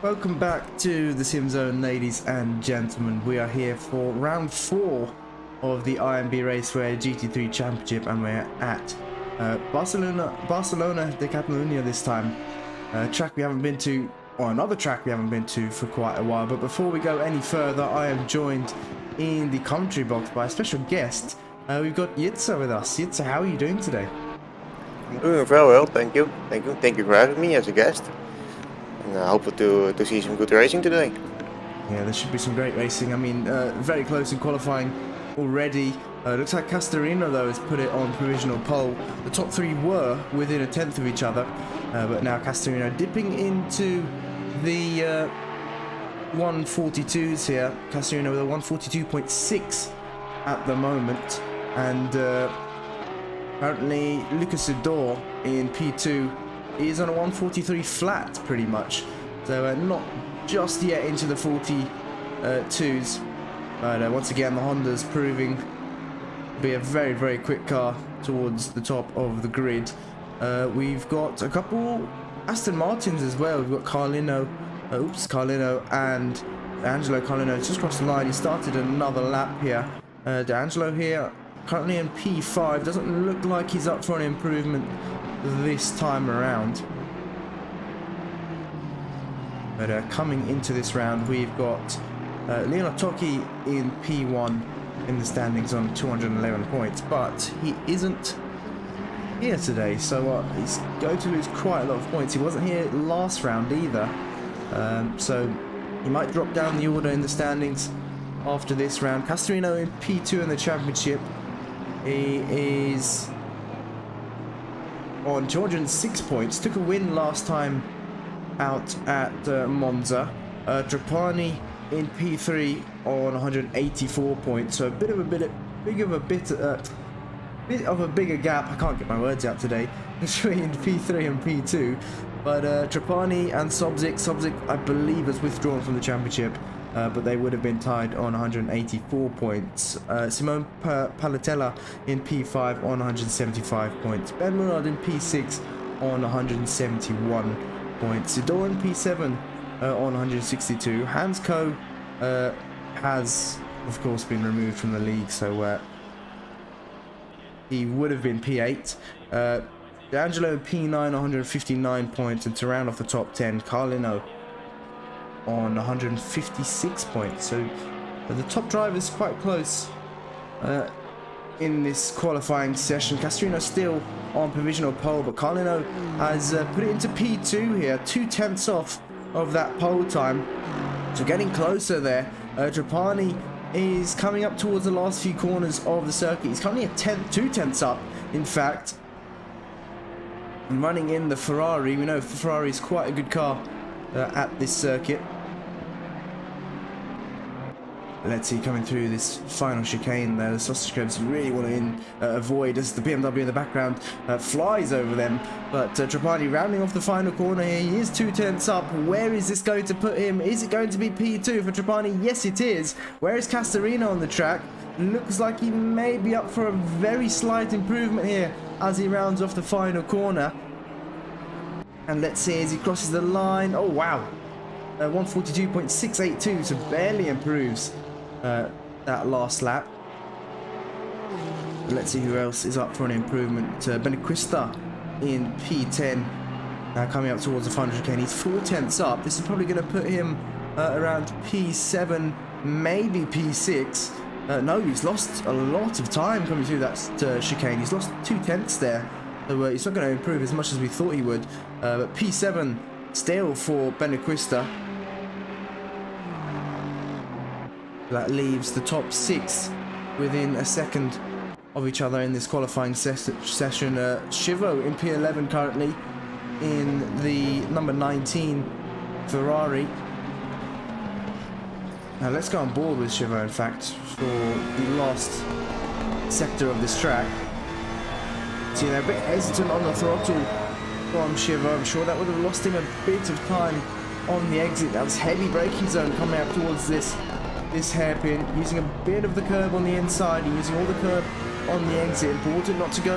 Welcome back to the SimZone, ladies and gentlemen. We are here for round 4 of the IMB Racewear GT3 Championship, and we're at Barcelona de Catalunya this time. Track we haven't been to, or another track we haven't been to for quite a while. But before we go any further, I am joined in the commentary box by a special guest. We've got Jitsa with us. Jitsa, how are you doing today? I'm doing very well, thank you. Thank you for having me as a guest. And hopeful to see some good racing today. Yeah, there should be some great racing. I mean, very close in qualifying already. Looks like Castorino, though, has put it on provisional pole. The top three were within a tenth of each other, but now Castorino dipping into the 142s here. Castorino with a 142.6 at the moment, and apparently Lucas Sidor in P2 is on a 143 flat, pretty much. So not just yet into the 42s, but once again the Honda's proving to be a very, very quick car towards the top of the grid. We've got a couple Aston Martins as well. We've got Carlino and D'Angelo. Carlino just crossed the line. He started another lap here. D'Angelo here currently in P5. Doesn't look like he's up for an improvement this time around. But coming into this round, we've got Leonard Tocchi in P1 in the standings on 211 points, but he isn't here today, so he's going to lose quite a lot of points. He wasn't here last round either, so he might drop down the order in the standings after this round. Castorino in P2 in the championship. He is on 206 points. Took a win last time out at Monza. Trapani in P3 on 184 points. So a bit of a bigger gap. I can't get my words out today between P3 and P2. But Trapani and Sobzik, I believe, has withdrawn from the championship. But they would have been tied on 184 points. Simone Palatella in P5 on 175 points. Ben Mullard in P6 on 171 points. Sidor in P7 on 162. Hans Coe has, of course, been removed from the league, so he would have been P8. D'Angelo P9 159 points, and to round off the top 10, Carlino on 156 points. So the top driver is quite close in this qualifying session. Castorino still on provisional pole, but Carlino has put it into P2 here, 2/10 off of that pole time. So getting closer there. Trapani is coming up towards the last few corners of the circuit. He's currently a 2/10 up, in fact. And running in the Ferrari. We know Ferrari is quite a good car at this circuit. Let's see, coming through this final chicane there, the sausage curbs you really want to avoid as the BMW in the background flies over them. But Trapani rounding off the final corner here. He is 2/10 up. Where is this going to put him? Is it going to be P2 for Trapani? Yes, it is. Where is Castorino on the track? Looks like he may be up for a very slight improvement here as he rounds off the final corner. And let's see as he crosses the line. Oh, wow. 142.682, so barely improves that last lap. Let's see who else is up for an improvement. Benequista in P10, now coming up towards the final chicane. He's 4/10 up. This is probably going to put him around P7, maybe P6. No, he's lost a lot of time coming through that chicane. He's lost 2/10 there, so he's not going to improve as much as we thought he would. But P7 still for Benequista. That leaves the top 6 within a second of each other in this qualifying session. Shivo in P11 currently in the number 19 Ferrari. Now let's go on board with Shivo, in fact, for the last sector of this track. So they're a bit hesitant on the throttle from Shivo. I'm sure that would have lost him a bit of time on the exit. That was heavy braking zone coming out towards this hairpin, using a bit of the curb on the inside and using all the curb on the exit. Important not to go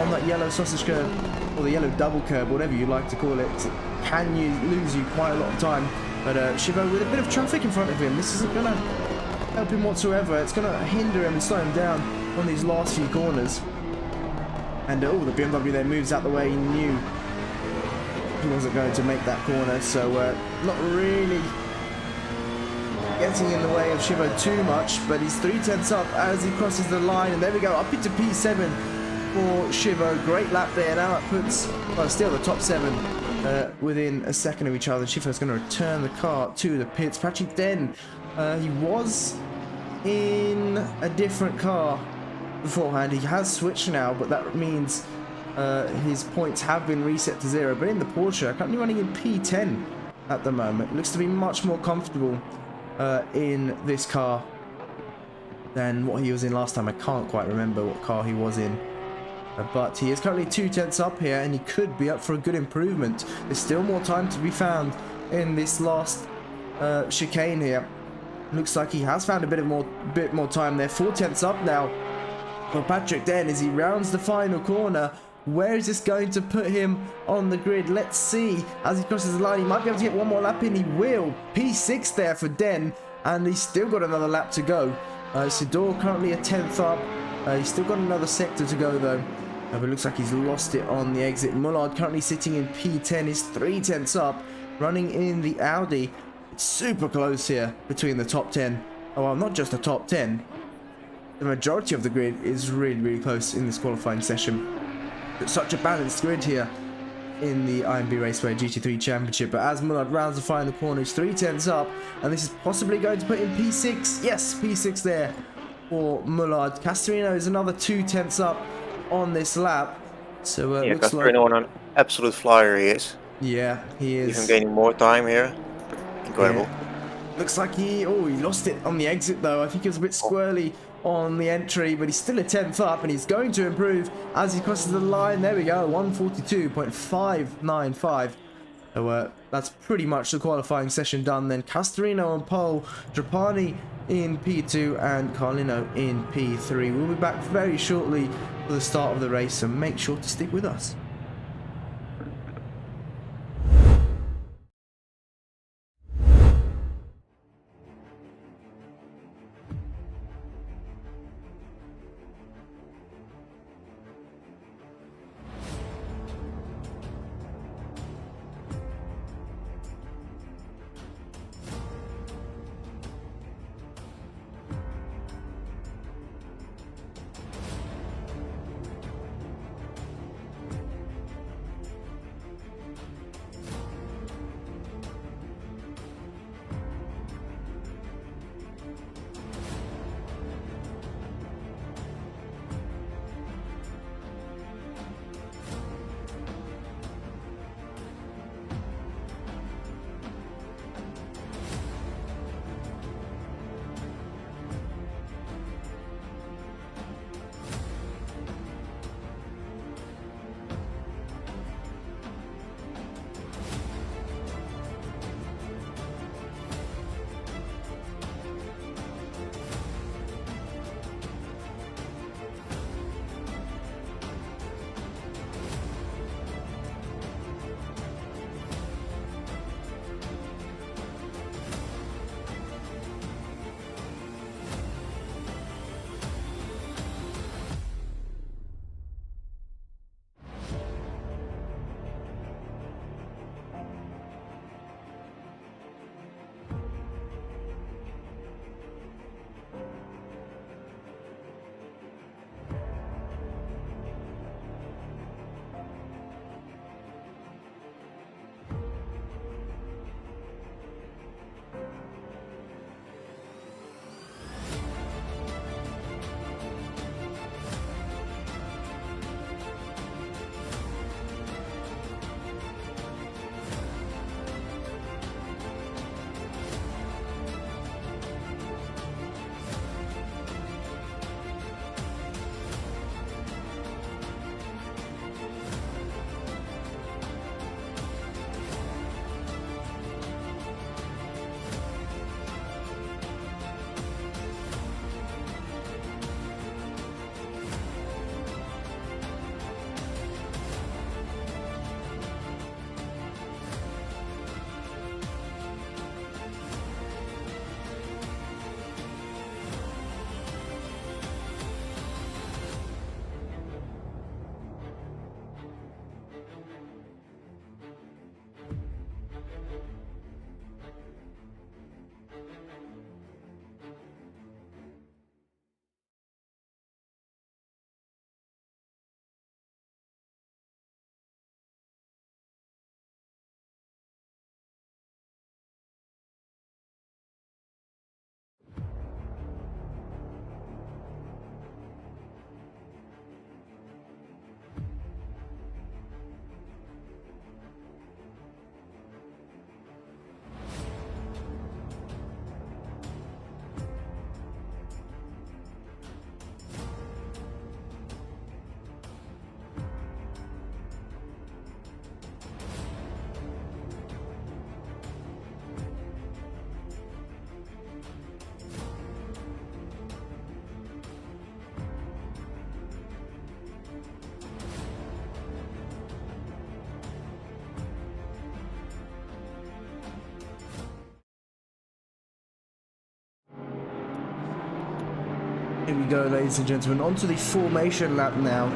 on that yellow sausage curb, or the yellow double curb, whatever you like to call it. It can lose you quite a lot of time. But Shivo with a bit of traffic in front of him. This isn't going to help him whatsoever. It's going to hinder him and slow him down on these last few corners. And the BMW there moves out the way. He knew he wasn't going to make that corner, so not really getting in the way of Shivo too much, but he's 3/10 up as he crosses the line, and there we go, up into P7 for Shivo. Great lap there. Now it puts, well, still the top 7 within a second of each other. Shivo's going to return the car to the pits. Patrick Den, he was in a different car beforehand. He has switched now, but that means his points have been reset to 0. But in the Porsche, currently running in P10 at the moment. Looks to be much more comfortable in this car than what he was in last time. I can't quite remember what car he was in. But he is currently 2/10 up here, and he could be up for a good improvement. There's still more time to be found in this last chicane here. Looks like he has found a bit more time there. 4/10 up now for Patrick Den as he rounds the final corner. Where is this going to put him on the grid? Let's see. As he crosses the line, he might be able to get one more lap in. He will. P6 there for Den, and he's still got another lap to go. Sidor currently a 10th up. He's still got another sector to go though. But it looks like he's lost it on the exit. Mullard currently sitting in P10. He's 3/10 up, running in the Audi. It's super close here between the top 10. Oh, well, not just the top 10. The majority of the grid is really, really close in this qualifying session. It's such a balanced grid here in the IMB Racewear GT3 Championship. But as Mullard rounds the final corner, he's 3/10 up, and this is possibly going to put in P6. Yes, P6 there for Mullard. Castorino is another 2/10 up on this lap. So yeah, looks Castorino like on an absolute flyer he is. Yeah, he is. Even gaining more time here. Incredible. Yeah. Looks like he lost it on the exit though. I think it was a bit squirrely on the entry, but he's still a 10th up, and he's going to improve as he crosses the line. There we go, 142.595. So that's pretty much the qualifying session done then. Castorino on pole, Trapani in P2, and Carlino in P3. We'll be back very shortly for the start of the race, so make sure to stick with us. Here we go, ladies and gentlemen, onto the formation lap now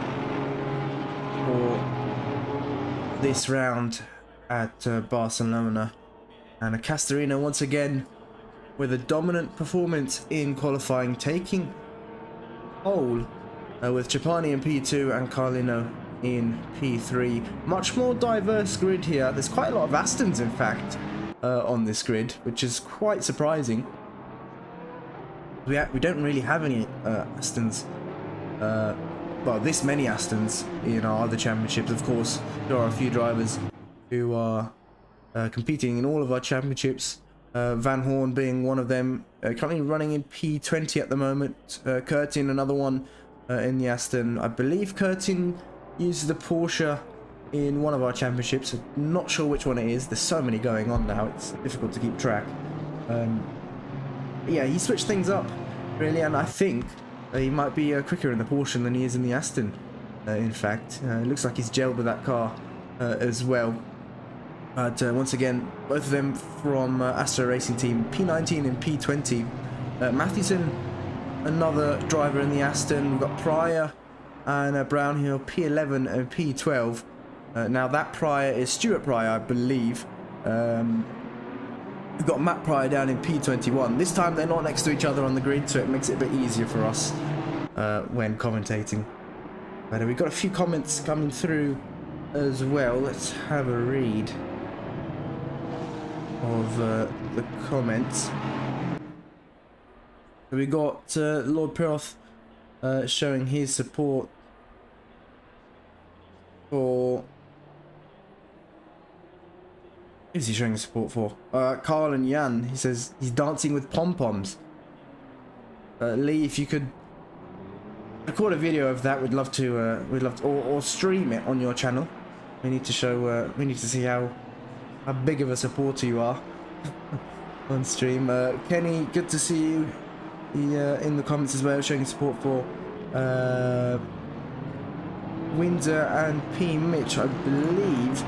for this round at Barcelona. And Castorina once again with a dominant performance in qualifying, taking pole with Trapani in P2 and Carlino in P3. Much more diverse grid here. There's quite a lot of Astons, in fact, on this grid, which is quite surprising. We don't really have any Astons, well, this many Astons in our other championships. Of course, there are a few drivers who are competing in all of our championships. Van Hoorn being one of them, currently running in P20 at the moment. Curtin, another one in the Aston. I believe Curtin uses the Porsche in one of our championships. I'm not sure which one it is. There's so many going on now, it's difficult to keep track. Yeah, he switched things up, really, and I think he might be quicker in the Porsche than he is in the Aston, in fact. It looks like he's gelled with that car as well. But once again, both of them from Assetto Racing Team, P19 and P20. Mathewson, another driver in the Aston. We've got Pryor and Brownhill, P11 and P12. Now that Pryor is Stuart Pryor, I believe. We've got Matt Pryor down in P21. This time they're not next to each other on the grid, so it makes it a bit easier for us when commentating. But we've got a few comments coming through as well. Let's have a read of the comments. We got Lord Piroth showing his support for... Who is he showing his support for? Carl and Jan. He says he's dancing with pom-poms. Lee, if you could record a video of that, we'd love to or stream it on your channel. We need to show we need to see how big of a supporter you are on stream. Kenny, good to see you in the comments as well, showing support for Windsor and P. Mitch, I believe.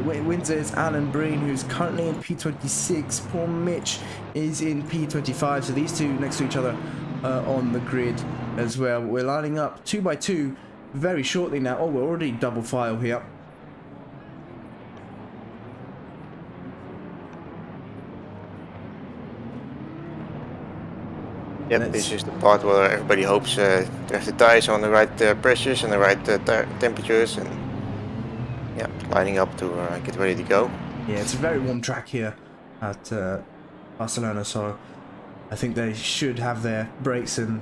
Windsor is Alan Breen, who's currently in P26. Poor Mitch is in P25, so these two next to each other on the grid as well. We're lining up 2 by 2 very shortly now. Oh, we're already double file here. Yep, this is the part where everybody hopes to have the tires on the right pressures and the right temperatures, and yeah, lining up to get ready to go. Yeah, it's a very warm track here at Barcelona, so I think they should have their brakes and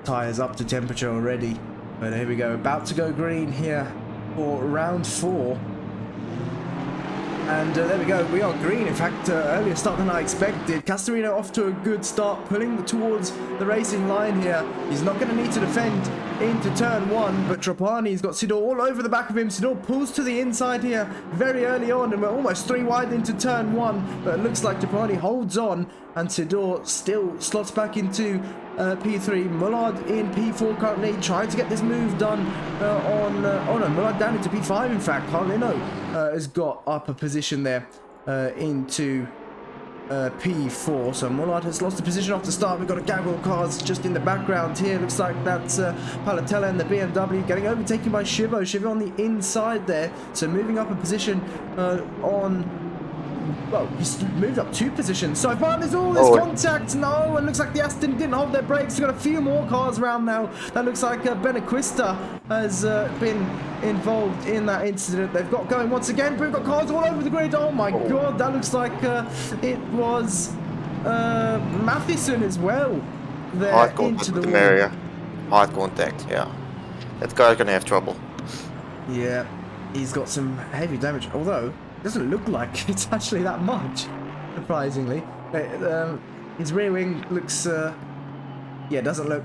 tires up to temperature already. But here we go, about to go green here for round 4. And there we go, we are green. In fact, earlier start than I expected. Castorina off to a good start, pulling towards the racing line here. He's not going to need to defend into turn 1, but Trapani's got Sidor all over the back of him. Sidor pulls to the inside here very early on, and we're almost 3 wide into turn 1, but it looks like Trapani holds on, and Sidor still slots back into P3. Mullard in P4 currently, trying to get this move done oh no, Mullard down into P5 in fact. Carlino has got up a position there into P4, so Mullard has lost the position off the start. We've got a gaggle of cars just in the background here. Looks like that's Palatella and the BMW getting overtaken by Shivo. Shivo on the inside there, so moving up a position well, he's moved up 2 positions. So far there's all this contact. No, and looks like the Aston didn't hold their brakes. We've got a few more cars around now. That looks like Benaquista has been involved in that incident. They've got going once again, but we've got cars all over the grid. Oh my god, that looks like it was Mathewson as well. There Hard into the area. Hard contact, yeah. That car's gonna have trouble. Yeah, he's got some heavy damage, although doesn't look like it's actually that much, surprisingly. His rear wing looks yeah, doesn't look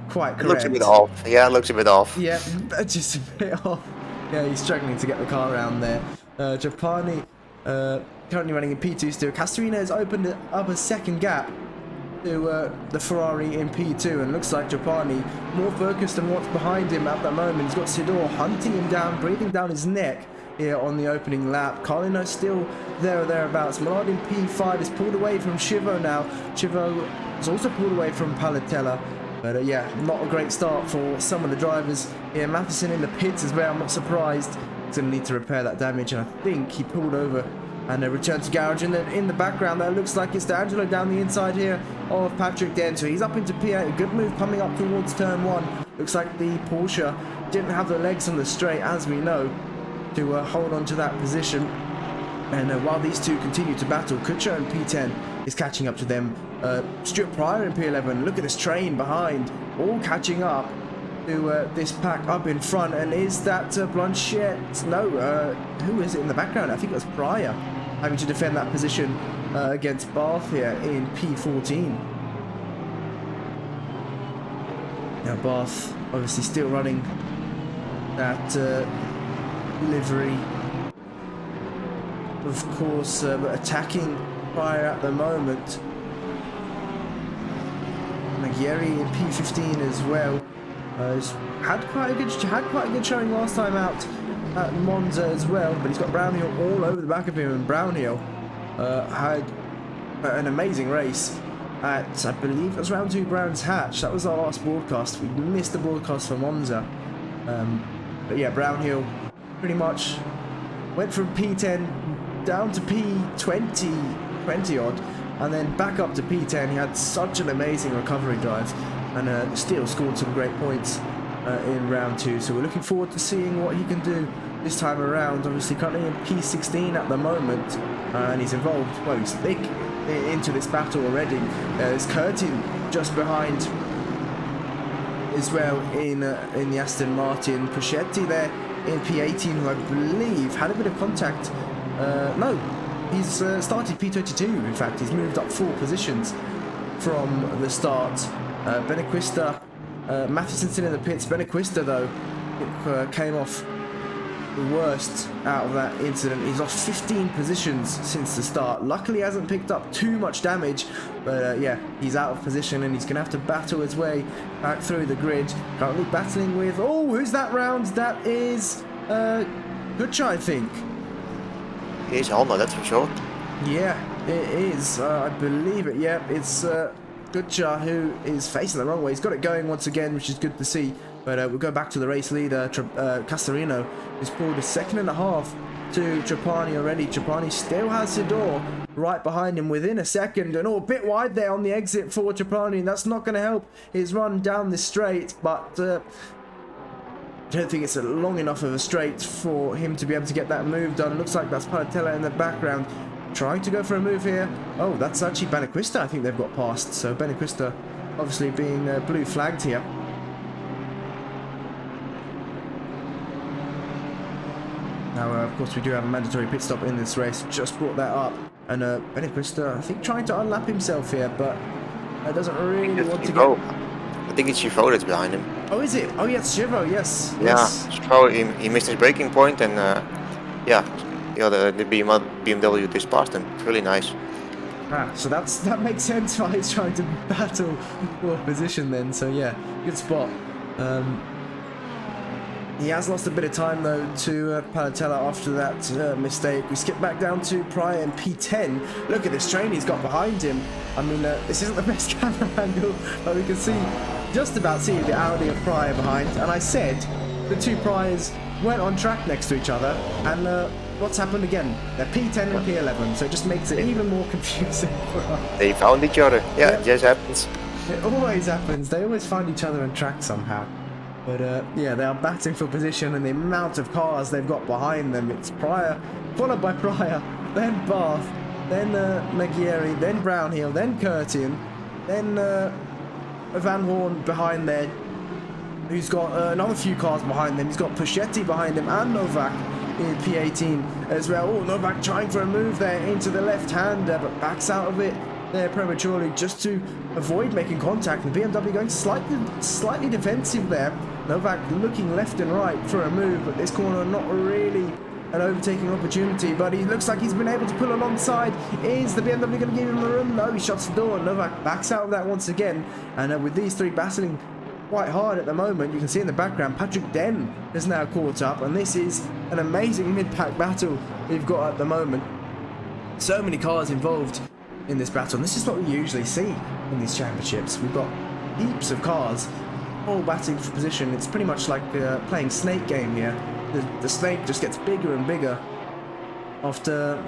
quite correct. It looks a bit off. Yeah, it looks a bit off. Yeah, just a bit off. Yeah, he's struggling to get the car around there. Trapani currently running in P2 still. Castorina has opened up a second gap to the Ferrari in P2, and looks like Trapani more focused on what's behind him at the moment. He's got Sidor hunting him down, breathing down his neck here on the opening lap. Carlino still there or thereabouts. Mullard in P5 is pulled away from Shivo now. Shivo It's also pulled away from Palatella. But yeah, not a great start for some of the drivers. Yeah, Matheson in the pits as well, I'm not surprised. He's going to need to repair that damage, and I think he pulled over and returned to garage. And then in the background, that looks like it's D'Angelo down the inside here of Patrick Den. So he's up into P8, a good move coming up towards turn 1. Looks like the Porsche didn't have the legs on the straight, as we know, to hold on to that position. And while these two continue to battle, Kutcher in P10 is catching up to them. Stuart Pryor in P11, look at this train behind, all catching up to this pack up in front. And is that Blanchet? No, who is it in the background? I think it was Pryor having to defend that position against Barth here in P14. Now Barth obviously still running that livery, of course, but attacking Pryor at the moment. Maggieri in P15 as well. Had quite a good showing last time out at Monza as well, but he's got Brownhill all over the back of him, and Brownhill had an amazing race at, I believe it was round 2 Brands Hatch. That was our last broadcast. We missed the broadcast for Monza. But yeah, Brownhill pretty much went from P10 down to P20, 20 odd, and then back up to P10. He had such an amazing recovery drive, and still scored some great points in round 2. So we're looking forward to seeing what he can do this time around. Obviously currently in P16 at the moment, and he's involved, well, he's thick into this battle already. There's Curtin just behind as well in the Aston Martin. Puschetti there in P18, who I believe had a bit of contact. No, he's started P22. In fact, he's moved up 4 positions from the start. Benequista, Matheson still in the pits. Benequista though came off the worst out of that incident. He's lost 15 positions since the start. Luckily he hasn't picked up too much damage, but yeah, he's out of position and he's gonna have to battle his way back through the grid. Currently battling with, oh, who's that round? That is Hooschii, I think. He's Honda, that's for sure. Yeah, it is. I believe it. Yeah, it's Hooschii who is facing the wrong way. He's got it going once again, which is good to see. But we'll go back to the race leader, Casarino, who's pulled a 2.5 to Trapani already. Trapani still has Sidor right behind him within a second, and a bit wide there on the exit for Trapani, and that's not going to help his run down the straight. But I don't think it's a long enough of a straight for him to be able to get that move done. Looks like that's Palatella in the background trying to go for a move here. Oh, that's actually Benequista I think they've got past. So Benequista obviously being blue flagged here. Now, of course, we do have a mandatory pit stop in this race. Just brought that up. And Benequista, I think, trying to unlap himself here, but doesn't really want to go. I think it's Chivo that's behind him. Oh, is it? Oh, yes, Chivo, yes. Yeah, Chivo, he missed his braking point, and yeah, the BMW just passed him. It's really nice. Ah, so that makes sense why he's trying to battle for position then. So yeah, good spot. He has lost a bit of time though to Palatella after that mistake. We skip back down to Pryor in P10. Look at this train he's got behind him. I mean, this isn't the best camera angle, but we can just about see the Audi of Pryor behind. And I said the two Pryors went on track next to each other, and what's happened again? They're P10 and P11, so it just makes it even more confusing for us. They found each other. Yeah, it just happens. It always happens. They always find each other on track somehow. But yeah, they are battling for position, and the amount of cars they've got behind them. It's Pryor, followed by Pryor, then Barth, then Maggieri, then Brownhill, then Curtin, then Van Hoorn behind there, who's got another few cars behind them. He's got Puschetti behind him and Novak in P18 as well. Oh, Novak trying for a move there into the left-hander, but backs out of it there prematurely just to avoid making contact. The BMW going slightly defensive there. Novak looking left and right for a move, but this corner not really an overtaking opportunity, but he looks like he's been able to pull alongside. Is the BMW going to give him a room? No, he shuts the door. Novak backs out of that once again, and with these three battling quite hard at the moment, you can see in the background Patrick Den is now caught up, and this is an amazing mid-pack battle we've got at the moment. So many cars involved in this battle. And this is what we usually see in these championships. We've got heaps of cars all battling for position. It's pretty much like playing snake game here. The snake just gets bigger and bigger after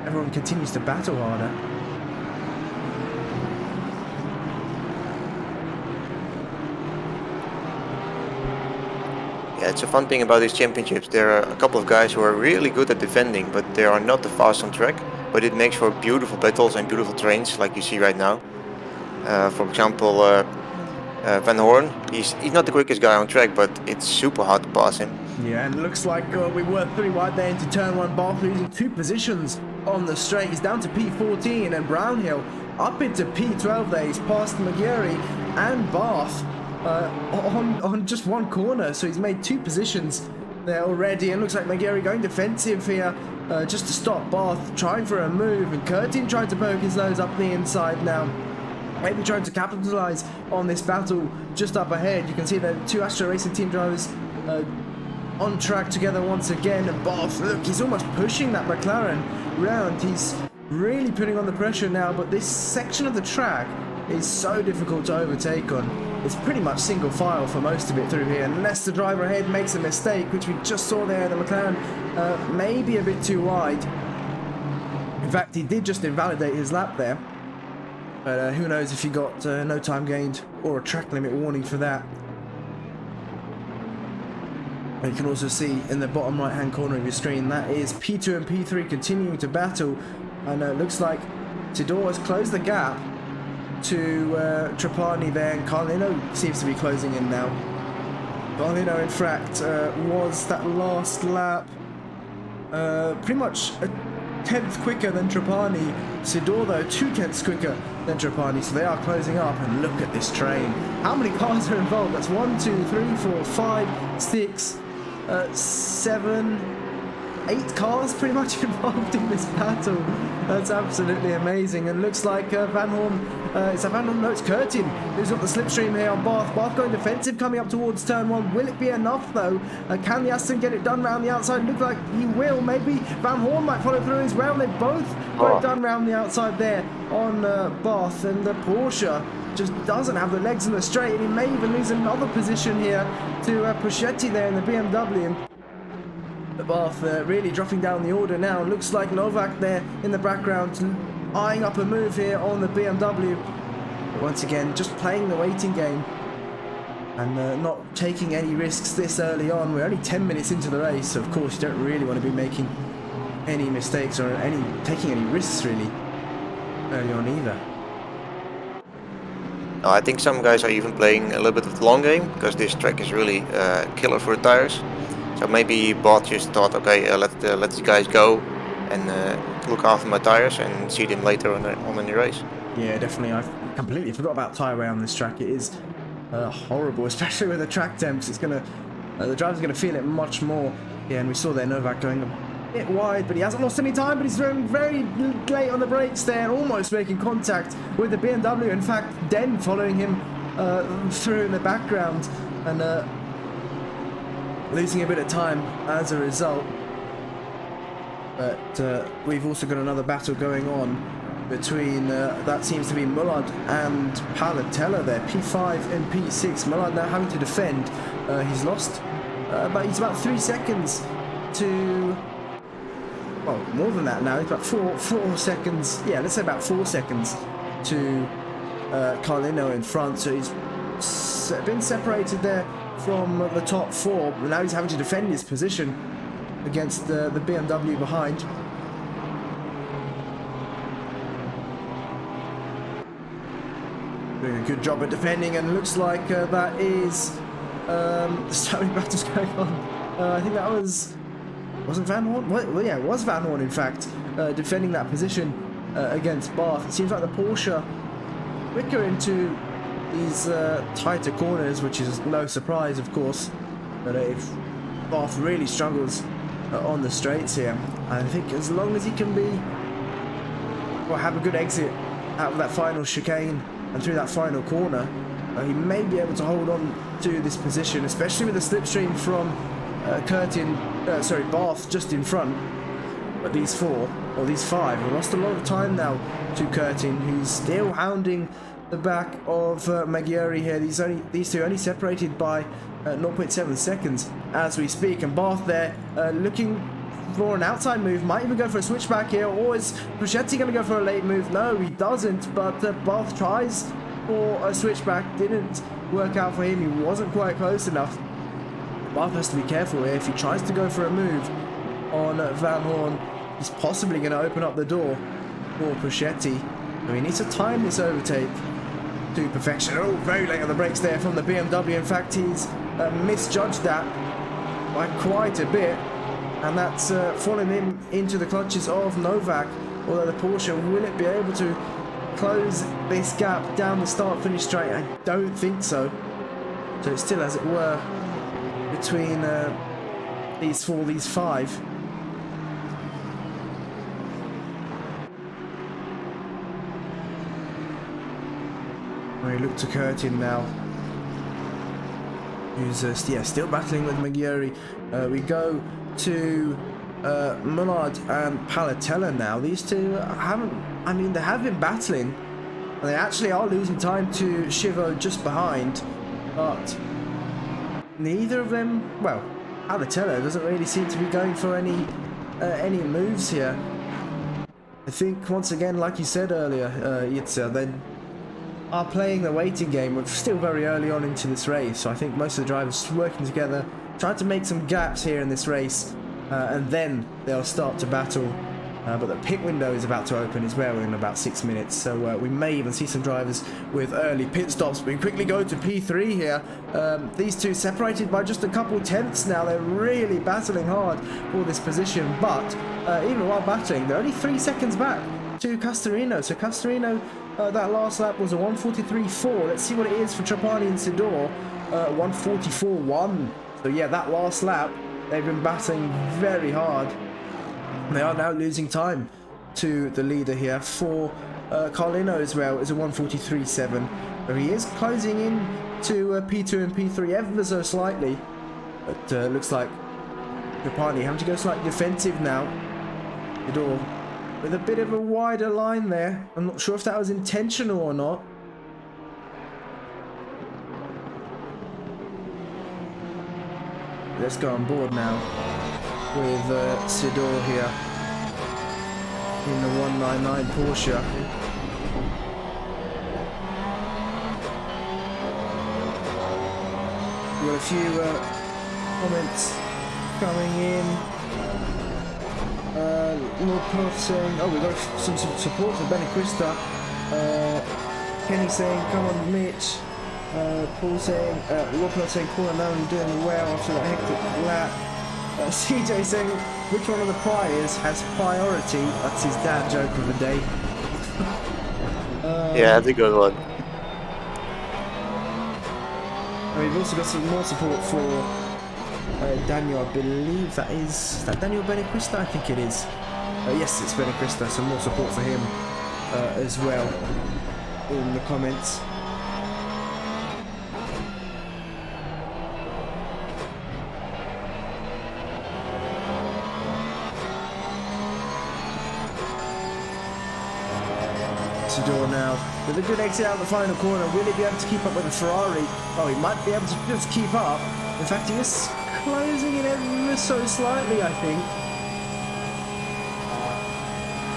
everyone continues to battle harder. Yeah, it's a fun thing about these championships. There are a couple of guys who are really good at defending, but they are not the fast on track. But it makes for beautiful battles and beautiful trains, like you see right now. For example, Van Hoorn, he's not the quickest guy on track, but it's super hard to pass him. Yeah, and it looks like we were 3 wide there into turn 1. Barth losing 2 positions on the straight. He's down to P14, and Brownhill up into P12 there. He's passed McGarry and Barth on just 1 corner, so he's made 2 positions there already. And looks like McGarry going defensive here just to stop Barth, trying for a move, and Curtin trying to poke his nose up the inside now. Maybe trying to capitalize on this battle just up ahead. You can see the 2 Astro Racing team drivers on track together once again. And Barth, look, he's almost pushing that McLaren round. He's really putting on the pressure now, but this section of the track is so difficult to overtake on. It's pretty much single file for most of it through here, unless the driver ahead makes a mistake, which we just saw there. The McLaren maybe a bit too wide. In fact, he did just invalidate his lap there. But who knows if he got no time gained or a track limit warning for that. And you can also see in the bottom right hand corner of your screen, that is P2 and P3 continuing to battle. And it looks like Tidor has closed the gap to Trapani there, and Carlino seems to be closing in now. Carlino, in fact, was that last lap pretty much a 10th quicker than Trapani. Sidor, though, 2/10 quicker than Trapani, so they are closing up. And look at this train. How many cars are involved? That's 1, 2, 3, 4, 5, 6, 7, 8 cars pretty much involved in this battle. That's absolutely amazing. And looks like Van Hoorn, it's a Van Hoorn, no, it's Curtin who's got the slipstream here on Barth. Barth going defensive, coming up towards turn 1. Will it be enough though? Can the Aston get it done round the outside? Look like he will. Maybe Van Hoorn might follow through as well. They both got it done round the outside there on Barth, and the Porsche just doesn't have the legs in the straight, and he may even lose another position here to Puschetti there in the BMW. But Barth really dropping down the order now. Looks like Novak there in the background eyeing up a move here on the BMW. But once again, just playing the waiting game and not taking any risks this early on. We're only 10 minutes into the race, so of course you don't really want to be making any mistakes or taking any risks really early on either. I think some guys are even playing a little bit of the long game, because this track is really killer for the tires. So maybe Barth just thought, okay, let these guys go and look after my tires and see them later on in the race. Yeah, definitely. I completely forgot about tyre wear on this track. It is horrible, especially with the track temps. It's gonna, the driver's gonna feel it much more. Yeah, and we saw there Novak going a bit wide, but he hasn't lost any time. But he's very, very late on the brakes there, almost making contact with the BMW. In fact, Den following him through in the background and losing a bit of time as a result. But we've also got another battle going on between, that seems to be Mullard and Palatella there, P5 and P6. Mullard now having to defend. He's lost, but he's about 3 seconds to, well, more than that now. He's about 4 seconds, yeah, let's say about 4 seconds to Carlino in front. So he's been separated there from the top 4. Now he's having to defend his position against the BMW behind. Doing a good job at defending, and looks like that is so many battles going on. I think that wasn't Van Hoorn? Well, yeah, it was Van Hoorn in fact, defending that position against Barth. It seems like the Porsche quicker into these tighter corners, which is no surprise, of course. But if Barth really struggles on the straights here, I think as long as he can have a good exit out of that final chicane and through that final corner, he may be able to hold on to this position, especially with the slipstream from Barth just in front. But these four, or these five, have lost a lot of time now to Curtin, who's still hounding the back of Maggiore here. These two only separated by 0.7 seconds as we speak. And Barth there looking for an outside move, might even go for a switchback here, or is Hooschii going to go for a late move? No, he doesn't, but Barth tries for a switchback, didn't work out for him, he wasn't quite close enough. Barth has to be careful here. If he tries to go for a move on Van Hoorn, he's possibly going to open up the door for Hooschii. So he needs to time this overtake to perfection. Oh, very late on the brakes there from the BMW. In fact, he's misjudged that by quite a bit, and that's fallen him into the clutches of Novak. Although the Porsche, will it be able to close this gap down the start-finish straight? I don't think so. So it's still, as it were, between these four, these five. We look to Curtin now, who's still battling with Maggiore. We go to Mullard and Palatella now. These two haven't, I mean, they have been battling, and they actually are losing time to Shivo just behind, but neither of them, well, Palatella doesn't really seem to be going for any moves here. I think, once again, like you said earlier, Yitza, they are playing the waiting game. We're still very early on into this race, so I think most of the drivers working together, trying to make some gaps here in this race, and then they'll start to battle. But the pit window is about to open as well in about 6 minutes, so we may even see some drivers with early pit stops. We quickly go to P3 here. These two separated by just a couple tenths now. They're really battling hard for this position, but even while battling, they're only 3 seconds back to Castorino. So Castorino, that last lap was a 1:43.4. Let's see what it is for Trapani and Sidor. 1:44.1. So yeah, that last lap, they've been battling very hard. They are now losing time to the leader here. For Carlino as well is a 1:43.7. So he is closing in to P2 and P3 ever so slightly. But looks like Trapani having to go slightly defensive now. Sidor with a bit of a wider line there. I'm not sure if that was intentional or not. Let's go on board now with Sidor here in the 199 Porsche. We've got a few comments coming in. Lord Perth saying, oh, we've got some support for Benny Quista. Kenny saying, come on Mitch. Paul saying, Lord Perth saying, Paul and Melanie doing well after that hectic lap. CJ saying, which one of the priors has priority? That's his dad joke of the day. Yeah, that's a good one. And we've also got some more support for Daniel, I believe is that Daniel Benequista? I think it is. Yes, it's Benequista, so more support for him as well in the comments. Sidor now with a good exit out of the final corner. Will he be able to keep up with the Ferrari? Oh, he might be able to just keep up. In fact, he is closing it ever so slightly, I think.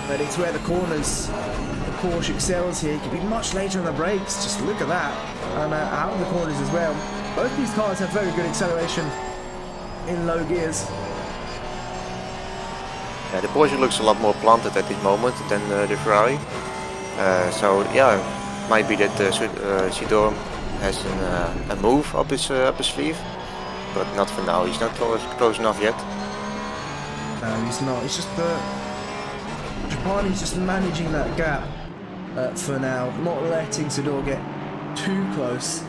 But it's where the corners, the Porsche excels here. He could be much later on the brakes. Just look at that. And out of the corners as well. Both these cars have very good acceleration in low gears. Yeah, the Porsche looks a lot more planted at this moment than the Ferrari. So yeah, might be that Sidor has a move up his sleeve, but not for now. He's not close enough yet. No, he's not. It's just Trapani's just managing that gap for now, not letting Sidor get too close.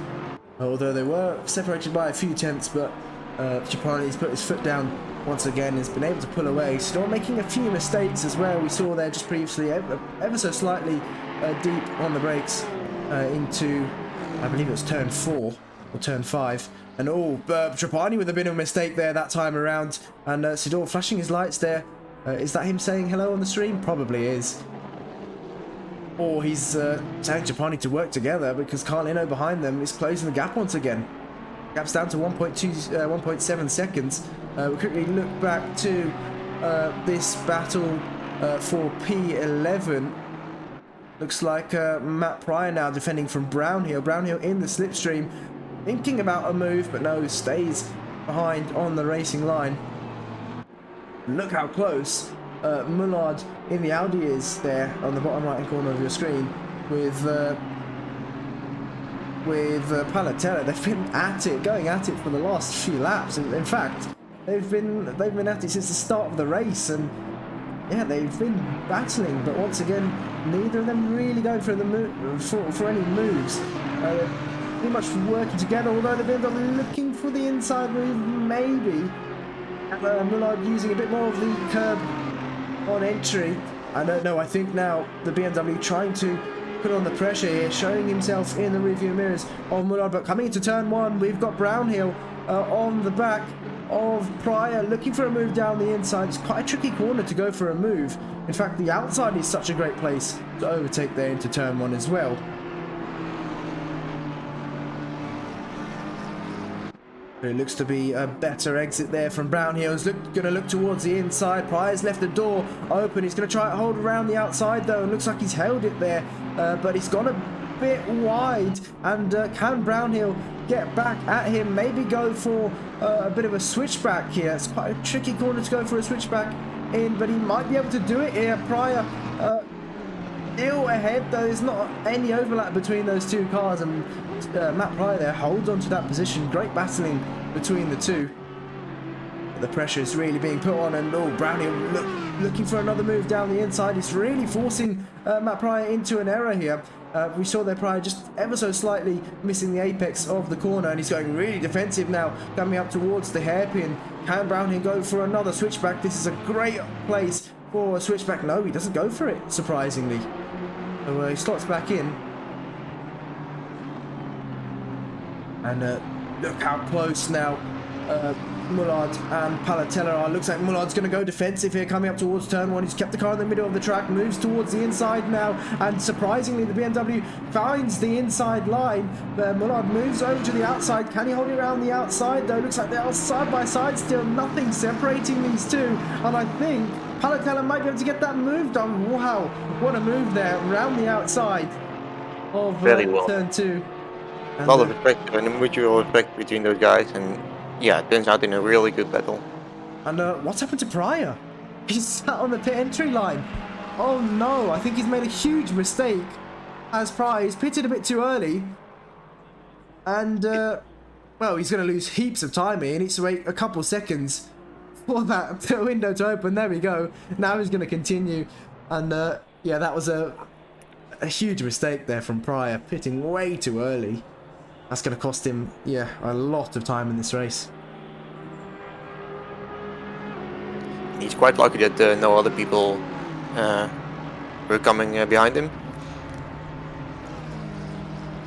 Although they were separated by a few tenths, but Trapani's put his foot down once again, has been able to pull away. Sidor making a few mistakes as well. We saw there just previously, ever so slightly deep on the brakes into, I believe it was turn 4 or turn 5. And Trapani with a bit of a mistake there that time around. And Sidor flashing his lights there Is that him saying hello on the stream? Probably is. Or he's telling Trapani to work together, because Carlino behind them is closing the gap once again. Gap's down to 1.7 seconds. We quickly look back to this battle for P11. Looks like Matt Pryor now defending from Brownhill. Brownhill in the slipstream, thinking about a move, but no, stays behind on the racing line. Look how close Mullard in the Audi is there on the bottom right hand corner of your screen with Palatella. They've been at it, going at it for the last few laps. And in fact, they've been at it since the start of the race, and yeah, they've been battling. But once again, neither of them really going for for any moves. They're pretty much working together. Although they've been looking for the inside move, maybe. Mullard using a bit more of the curb on entry. I don't know. I think now the BMW trying to put on the pressure here, showing himself in the rearview mirrors of Mullard. But coming into turn one, we've got Brownhill on the back of Pryor, looking for a move down the inside. It's quite a tricky corner to go for a move. In fact, the outside is such a great place to overtake there into turn one as well. It looks to be a better exit there from Brownhill. He's going to look towards the inside. Pryor's left the door open. He's going to try to hold around the outside though. It looks like he's held it there, but he's gone a bit wide. And can Brownhill get back at him? Maybe go for a bit of a switchback here. It's quite a tricky corner to go for a switchback in, but he might be able to do it here. Pryor still ahead though. There's not any overlap between those two cars, and Matt Pryor there holds on to that position. Great battling between the two. The pressure is really being put on, and Brownhill looking for another move down the inside. He's really forcing Matt Pryor into an error here. We saw there Pryor just ever so slightly missing the apex of the corner, and he's going really defensive now, coming up towards the hairpin. Can Brownhill go for another switchback? This is a great place for a switchback. No, he doesn't go for it, surprisingly. So he slots back in. And look how close now Mullard and Palatella are. Looks like Mullard's going to go defensive here, coming up towards turn one. He's kept the car in the middle of the track, moves towards the inside now, and surprisingly the BMW finds the inside line. Mullard moves over to the outside. Can he hold it around the outside though? Looks like they are side by side still, nothing separating these two, and I think Palatella might be able to get that move done. Wow, what a move there around the outside of turn two. A lot of respect and mutual respect between those guys, and yeah, it turns out in a really good battle. And what's happened to Pryor? He's sat on the pit entry line. Oh no, I think he's made a huge mistake as Pryor. He's pitted a bit too early. And, well, he's going to lose heaps of time here. He needs to wait a couple seconds for that window to open. There we go. Now he's going to continue. And, yeah, that was a huge mistake there from Pryor, pitting way too early. That's going to cost him, yeah, a lot of time in this race. He's quite lucky that no other people were coming behind him.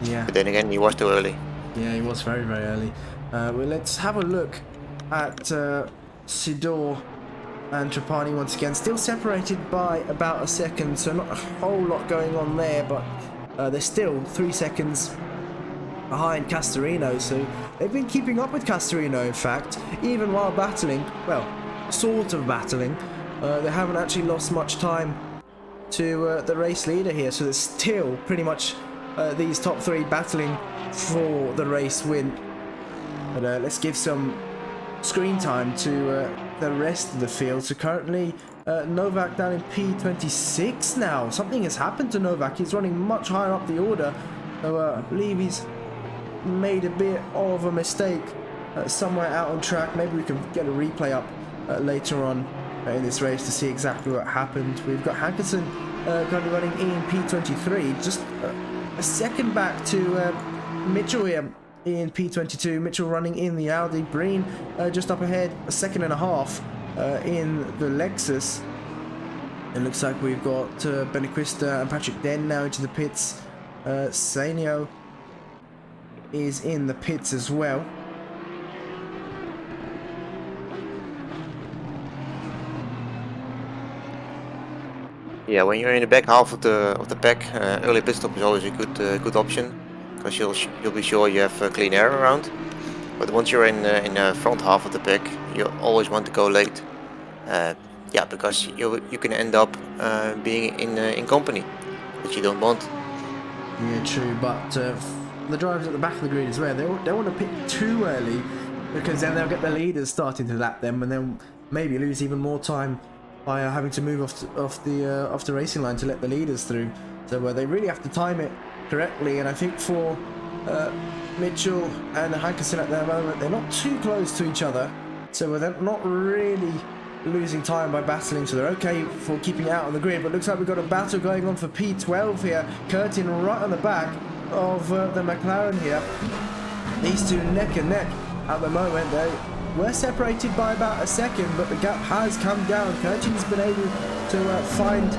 Yeah. But then again, he was too early. Yeah, he was very, very early. Well, let's have a look at Sidor and Trapani once again. Still separated by about a second, so not a whole lot going on there, but they're still 3 seconds behind Castorino, so they've been keeping up with Castorino, in fact, even while battling, well, sort of battling. They haven't actually lost much time to the race leader here, so there's still pretty much these top three battling for the race win. But let's give some screen time to the rest of the field. So currently Novak down in P26 now. Something has happened to Novak. He's running much higher up the order, so I believe he's made a bit of a mistake somewhere out on track. Maybe we can get a replay up later on in this race to see exactly what happened. We've got Hankerson currently running in P23, just a second back to Mitchell here in P22. Mitchell running in the Audi. Breen just up ahead, a second and a half in the Lexus. It looks like we've got Benequista and Patrick Den now into the pits. Sanio is in the pits as well. Yeah, when you're in the back half of the pack, early pit stop is always a good option, because you'll be sure you have clean air around. But once you're in the front half of the pack, you always want to go late. Yeah, because you can end up being in company, which you don't want. Yeah, true, but the drivers at the back of the grid as well, they don't want to pit too early, because then they'll get the leaders starting to lap them, and then maybe lose even more time by having to move off the racing line to let the leaders through. So they really have to time it correctly, and I think for Mitchell and Hankerson at the moment, they're not too close to each other, so they're not really losing time by battling, so they're okay for keeping out on the grid. But looks like we've got a battle going on for P12 here. Curtin right on the back of the McLaren here. These two neck and neck at the moment. They were separated by about a second, but the gap has come down. Curtin's been able to find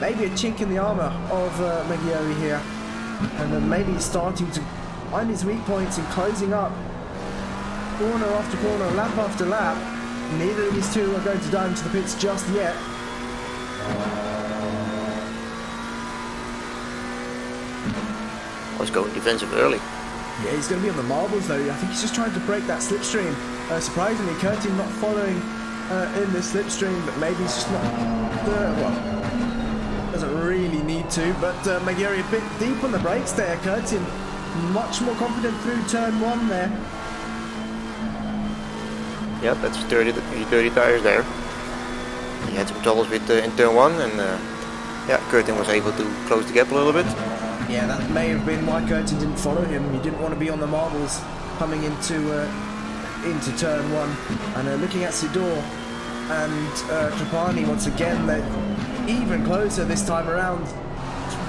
maybe a chink in the armour of Maggiore here, and then maybe starting to find his weak points and closing up corner after corner, lap after lap. Neither of these two are going to dive into the pits just yet. I was going defensive early. Yeah, he's going to be on the marbles though. I think he's just trying to break that slipstream. Surprisingly, Curtin not following in the slipstream, but maybe he's just not... well, doesn't really need to, but Maggiore a bit deep on the brakes there. Curtin much more confident through turn one there. Yeah, that's dirty tires there. He had some troubles with in turn one, and yeah, Curtin was able to close the gap a little bit. Yeah, that may have been why Curtin didn't follow him. He didn't want to be on the marbles coming into turn one. And looking at Sidor and Trapani once again, they're even closer this time around.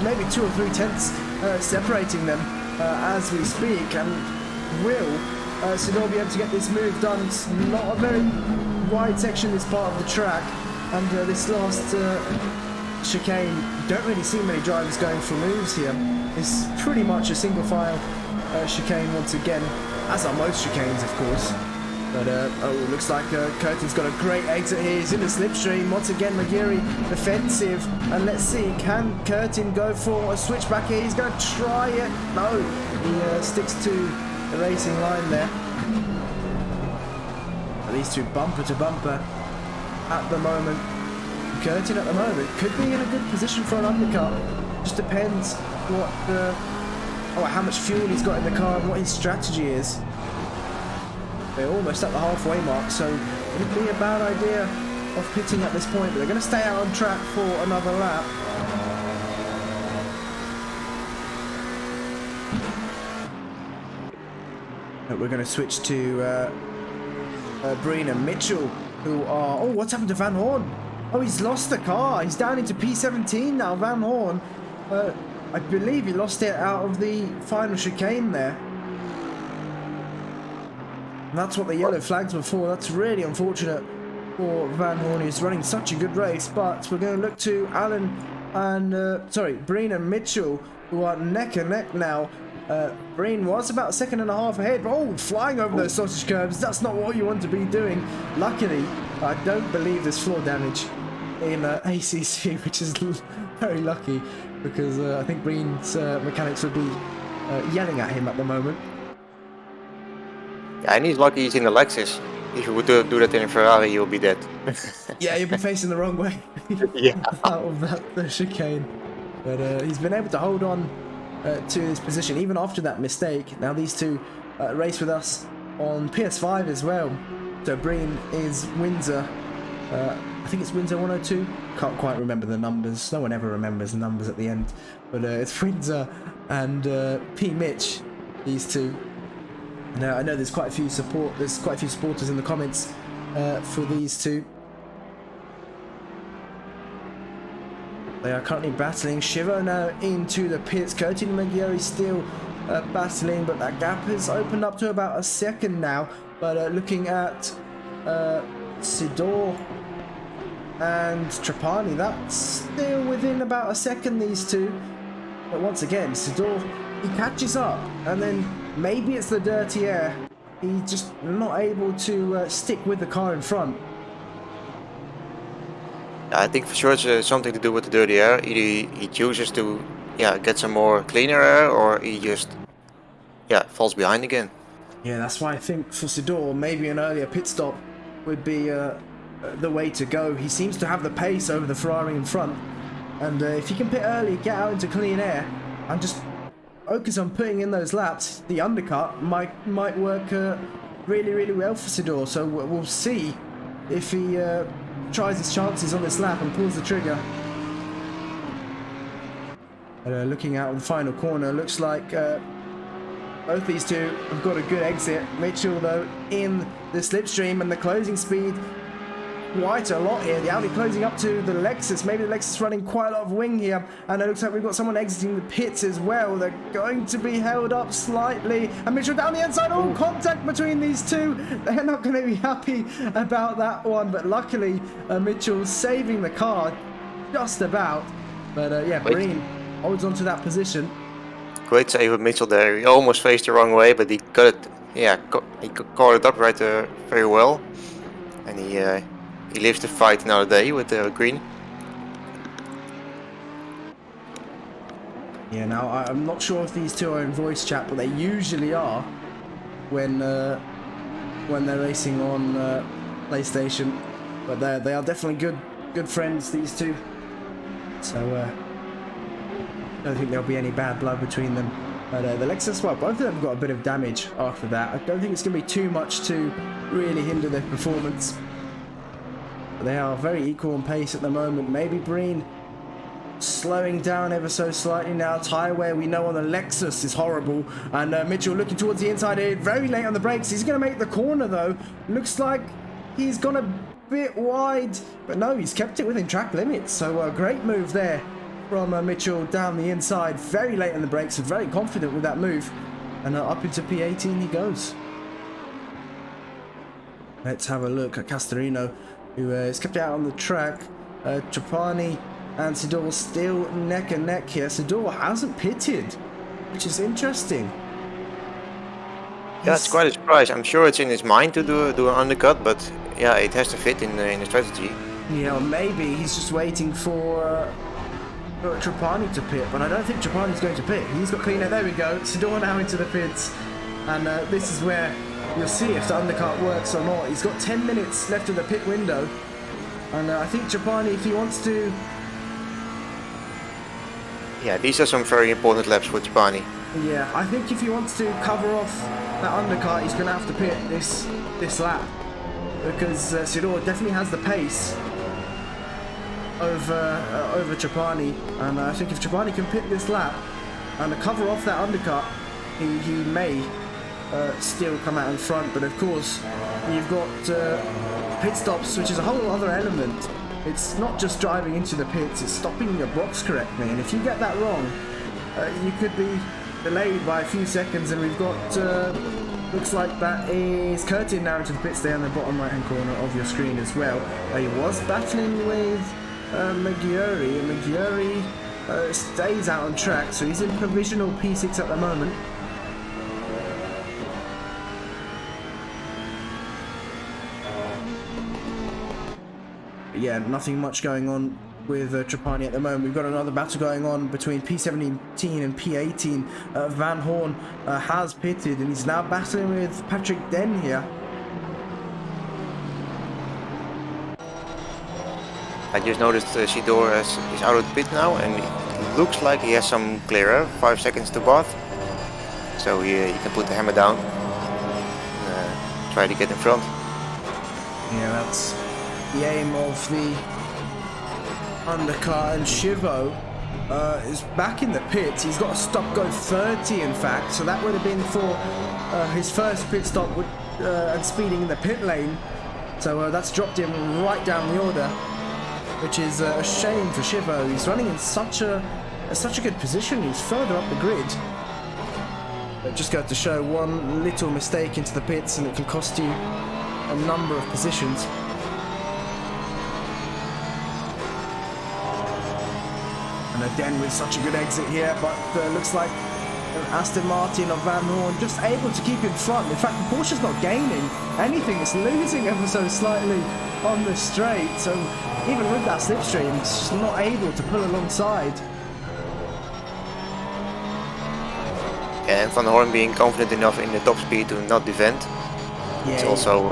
Maybe 2 or 3 tenths separating them as we speak. And will Sidor be able to get this move done? It's not a very wide section, this part of the track, and this last chicane, don't really see many drivers going for moves here. It's pretty much a single file chicane once again, as are most chicanes of course. But oh, looks like Curtin's got a great exit here. He's in the slipstream once again. Maggiore defensive, and let's see, can Curtin go for a switchback here? He's going to try it. No, he sticks to the racing line there. These two bumper to bumper at the moment. Curtin at the moment could be in a good position for an undercut. Just depends what how much fuel he's got in the car and what his strategy is. They're almost at the halfway mark, so it would be a bad idea of pitting at this point, but they're going to stay out on track for another lap. We're going to switch to Breen and Mitchell, who are... Oh, what's happened to Van Hoorn? Oh, he's lost the car. He's down into P17 now, Van Hoorn. I believe he lost it out of the final chicane there. And that's what the yellow flags were for. That's really unfortunate for Van Hoorn, who's running such a good race. But we're going to look to Alan and... Breen and Mitchell, who are neck and neck now. Breen was about 1.5 seconds ahead, but oh, flying over those sausage curbs, that's not what you want to be doing. Luckily, I don't believe there's floor damage in ACC, which is very lucky, because I think Breen's mechanics would be yelling at him at the moment. Yeah, and he's lucky he's in the Lexus. If you would do that in a Ferrari, you'll be dead. Yeah, you'll be facing the wrong way yeah. out of that chicane. But he's been able to hold on to his position even after that mistake. Now these two race with us on PS5 as well. So Breen is Windsor, I think it's Windsor 102, can't quite remember the numbers, no one ever remembers the numbers at the end, but it's Windsor and P Mitch, these two. Now I know there's quite a few supporters in the comments for these two. They are currently battling. Shivo now into the pits. Curtin and Maggiore still battling, but that gap has opened up to about 1 second now. But looking at Sidor and Trapani, that's still within about 1 second, these two. But once again, Sidor, he catches up, and then maybe it's the dirty air. He's just not able to stick with the car in front. I think for sure it's something to do with the dirty air. Either he chooses to get some more cleaner air, or he just falls behind again. Yeah, that's why I think for Sidor, maybe an earlier pit stop would be the way to go. He seems to have the pace over the Ferrari in front, and if he can pit early, get out into clean air, and just focus on putting in those laps, the undercut might work really well for Sidor. So we'll see if he tries his chances on this lap and pulls the trigger. Looking out on the final corner, looks like both these two have got a good exit. Mitchell though in the slipstream, and the closing speed quite a lot here. The Audi closing up to the Lexus. Maybe the Lexus running quite a lot of wing here, and it looks like we've got someone exiting the pits as well. They're going to be held up slightly, and Mitchell down the inside. Oh, contact between these two. They're not going to be happy about that one, but luckily Mitchell saving the car just about. But yeah, Breen holds on to that position. Great save with Mitchell there. He almost faced the wrong way, but he got it. Yeah, he caught it up right very well, and he lives to fight another day with green. Yeah, now I'm not sure if these two are in voice chat, but they usually are when they're racing on PlayStation. But they are definitely good friends, these two. So I don't think there'll be any bad blood between them. But the Lexus, well, both of them got a bit of damage after that. I don't think it's going to be too much to really hinder their performance. They are very equal on pace at the moment. Maybe Breen slowing down ever so slightly now. Tyre wear we know on the Lexus is horrible. And Mitchell looking towards the inside here, very late on the brakes. He's going to make the corner though. Looks like he's gone a bit wide. But no, he's kept it within track limits. So a great move there from Mitchell down the inside. Very late on the brakes, and very confident with that move. And up into P18 he goes. Let's have a look at Castorino, who is kept out on the track. Trapani and Sidor still neck and neck here. Sidor hasn't pitted, which is interesting. Yeah, it's quite a surprise. I'm sure it's in his mind to do an undercut, but yeah, it has to fit in the strategy. Yeah, or maybe he's just waiting for Trapani to pit, but I don't think Trapani's going to pit. He's got clean air. There we go. Sidor now into the pits, and this is where you'll see if the undercut works or not. He's got 10 minutes left of the pit window, and I think Trapani, if he wants to... Yeah, these are some very important laps for Trapani. Yeah, I think if he wants to cover off that undercut, he's going to have to pit this lap, because Sidor definitely has the pace over Trapani, and I think if Trapani can pit this lap and cover off that undercut, he may still come out in front. But of course, you've got pit stops, which is a whole other element. It's not just driving into the pits, it's stopping your box correctly, and if you get that wrong, you could be delayed by a few seconds. And we've got looks like that is Curtin now into the pits there in the bottom right hand corner of your screen as well. He was battling with Maggiore, and Maggiore stays out on track, so he's in provisional P6 at the moment. But yeah, nothing much going on with Trapani at the moment. We've got another battle going on between P17 and P18. Van Hoorn has pitted, and he's now battling with Patrick Den here. I just noticed Sidor is out of the pit now, and it looks like he has some clear air, 5 seconds to Barth. So he can put the hammer down, try to get in front. Yeah, that's the aim of the undercut, and Shivo is back in the pits. He's got a stop-go 30 in fact, so that would have been for his first pit stop and speeding in the pit lane. So that's dropped him right down the order, which is a shame for Shivo. He's running in such a good position. He's further up the grid. It just goes to show one little mistake into the pits and it can cost you a number of positions. And again with such a good exit here, but looks like Aston Martin of Van Hoorn just able to keep in front. In fact, the Porsche's not gaining anything. It's losing ever so slightly on the straight. So even with that slipstream, it's just not able to pull alongside. And Van Hoorn being confident enough in the top speed to not defend. Yeah, it's also,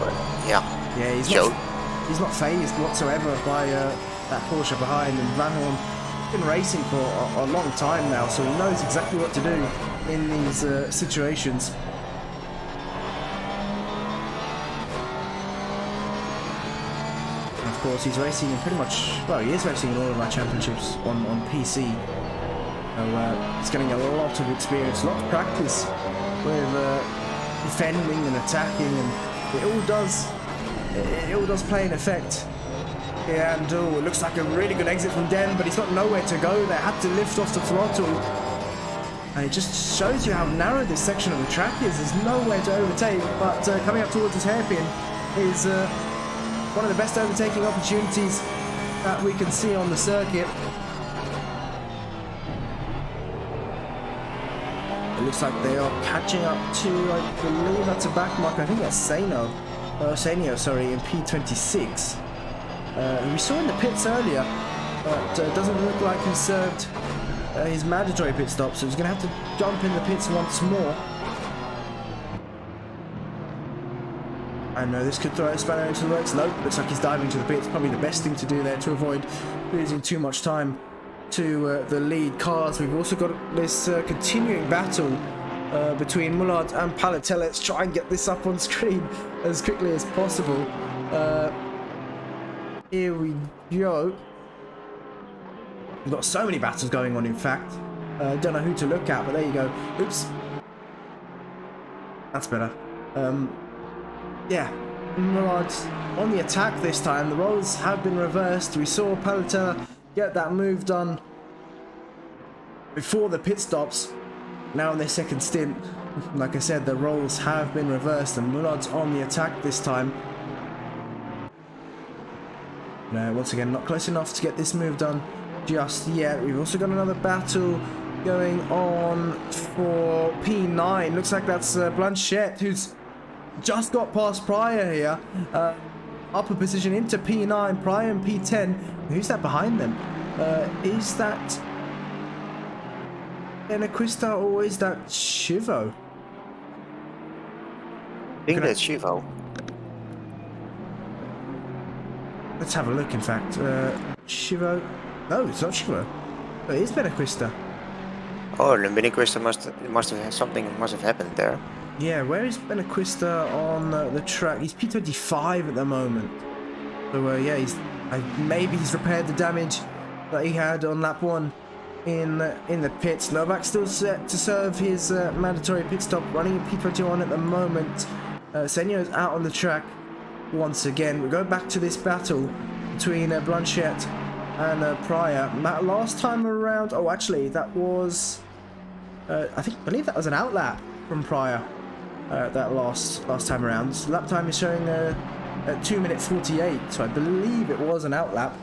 he's not phased whatsoever by that Porsche behind. And Van Hoorn has been racing for a long time now, so he knows exactly what to do in these situations. And of course, he's racing in pretty much, well, he is racing in all of our championships on PC. So he's getting a lot of experience, a lot of practice with defending and attacking, and it all does play an effect. Yeah, and it looks like a really good exit from Den, but he's got nowhere to go there. Had to lift off the throttle. And it just shows you how narrow this section of the track is. There's nowhere to overtake, but coming up towards this hairpin is one of the best overtaking opportunities that we can see on the circuit. It looks like they are catching up to, I believe that's a back mark. I think that's Senio, in P26. We saw in the pits earlier, but it doesn't look like he served his mandatory pit stop, so he's going to have to jump in the pits once more. I know this could throw a spanner into the works. Nope, looks like he's diving to the pits. Probably the best thing to do there to avoid losing too much time to the lead cars. We've also got this continuing battle between Mullard and Palatella. Let's try and get this up on screen as quickly as possible. Here we go. We've got so many battles going on, in fact. Don't know who to look at, but there you go. Oops. That's better. Yeah, Mullard on the attack this time. The roles have been reversed. We saw Palatella get that move done before the pit stops. Now in their second stint, like I said, the roles have been reversed and Mullard's on the attack this time. No, once again, not close enough to get this move done just yet. We've also got another battle going on for P9. Looks like that's Blanchette, who's just got past Pryor here. Upper position into P9, Pryor and P10. Who's that behind them? Is that Benaquista or is that Shivo? I think that's Shivo. Let's have a look, in fact. Shivo. No, it's not Shivo. It is Benaquista. Oh, then Benaquista must have happened there. Yeah, where is Benaquista on the track? He's P25 at the moment. So yeah, maybe he's repaired the damage that he had on lap 1 in the pits. Novak still set to serve his mandatory pit stop, running in P21 at the moment. Senio's out on the track once again. We go back to this battle between Blanchette and Pryor. Last time around, oh actually that was, I believe that was an outlap from Pryor. That last time around. So lap time is showing at 2 minutes 48, so I believe it was an outlap.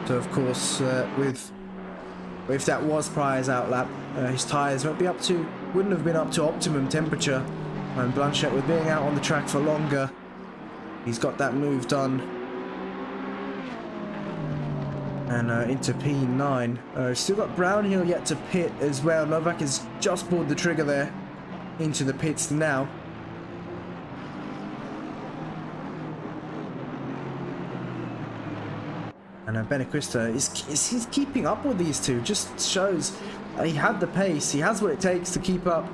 So of course, if that was Pryor's outlap, his tyres wouldn't have been up to optimum temperature, and Blanchette, with being out on the track for longer, he's got that move done. And into P9. Still got Brownhill yet to pit as well. Novak has just pulled the trigger there into the pits now. And Benaquista he's keeping up with these two. Just shows he had the pace. He has what it takes to keep up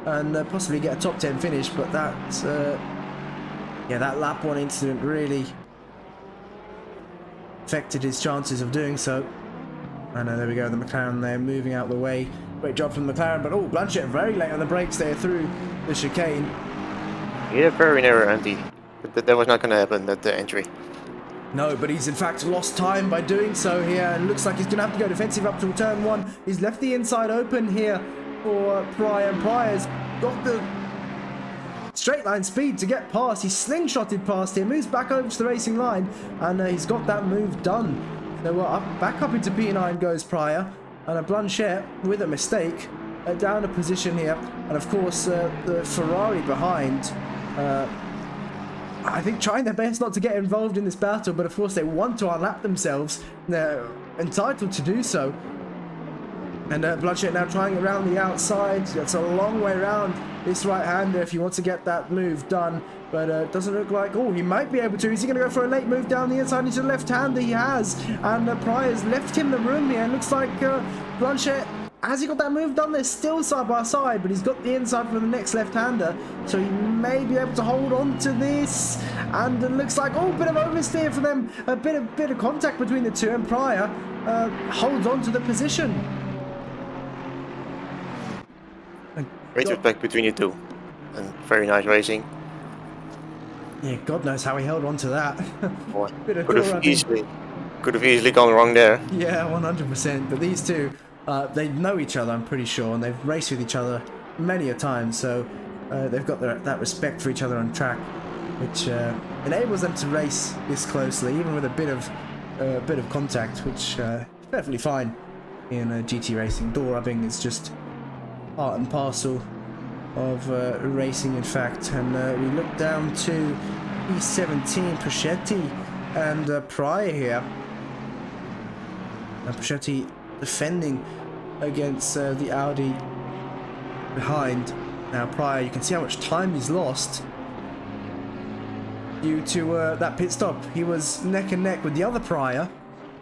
and possibly get a top 10 finish. But that lap 1 incident really affected his chances of doing so. And there we go, the McLaren there moving out the way. Great job from the McLaren, but Blanchette very late on the brakes there through the chicane. He had a very narrow empty, but that was not going to happen at the entry. No, but he's in fact lost time by doing so here, and looks like he's going to have to go defensive up to turn 1. He's left the inside open here for Pryor, and Pryor's got the straight line speed to get past. He's slingshotted past him, moves back over to the racing line, and he's got that move done. So back up into P9 goes Pryor, and a Blanchette with a mistake down a position here. And of course the Ferrari behind, I think trying their best not to get involved in this battle, but of course they want to unlap themselves. They're entitled to do so. And Blanchette now trying around the outside. That's a long way around this right-hander if he wants to get that move done. But it doesn't look like... Oh, he might be able to. Is he going to go for a late move down the inside into the left-hander? He has. And Pryor's left him the room here. It looks like Blanchette... Has he got that move done? They're still side by side, but he's got the inside for the next left-hander, so he may be able to hold on to this. And it looks like, oh, bit of oversteer for them, a bit of contact between the two, and Pryor holds on to the position. Great respect between you two, and very nice racing. Yeah, God knows how he held on to that. Could have easily gone wrong there. Yeah, 100%. But these two. They know each other, I'm pretty sure, and they've raced with each other many a time, so they've got that respect for each other on track, which enables them to race this closely, even with a bit of contact, which is perfectly fine in GT racing. Door rubbing is just part and parcel of racing, in fact. And we look down to E17, Proschetti and Pryor here. And Proschetti defending against the Audi behind. Now Pryor, you can see how much time he's lost due to that pit stop. He was neck and neck with the other Pryor.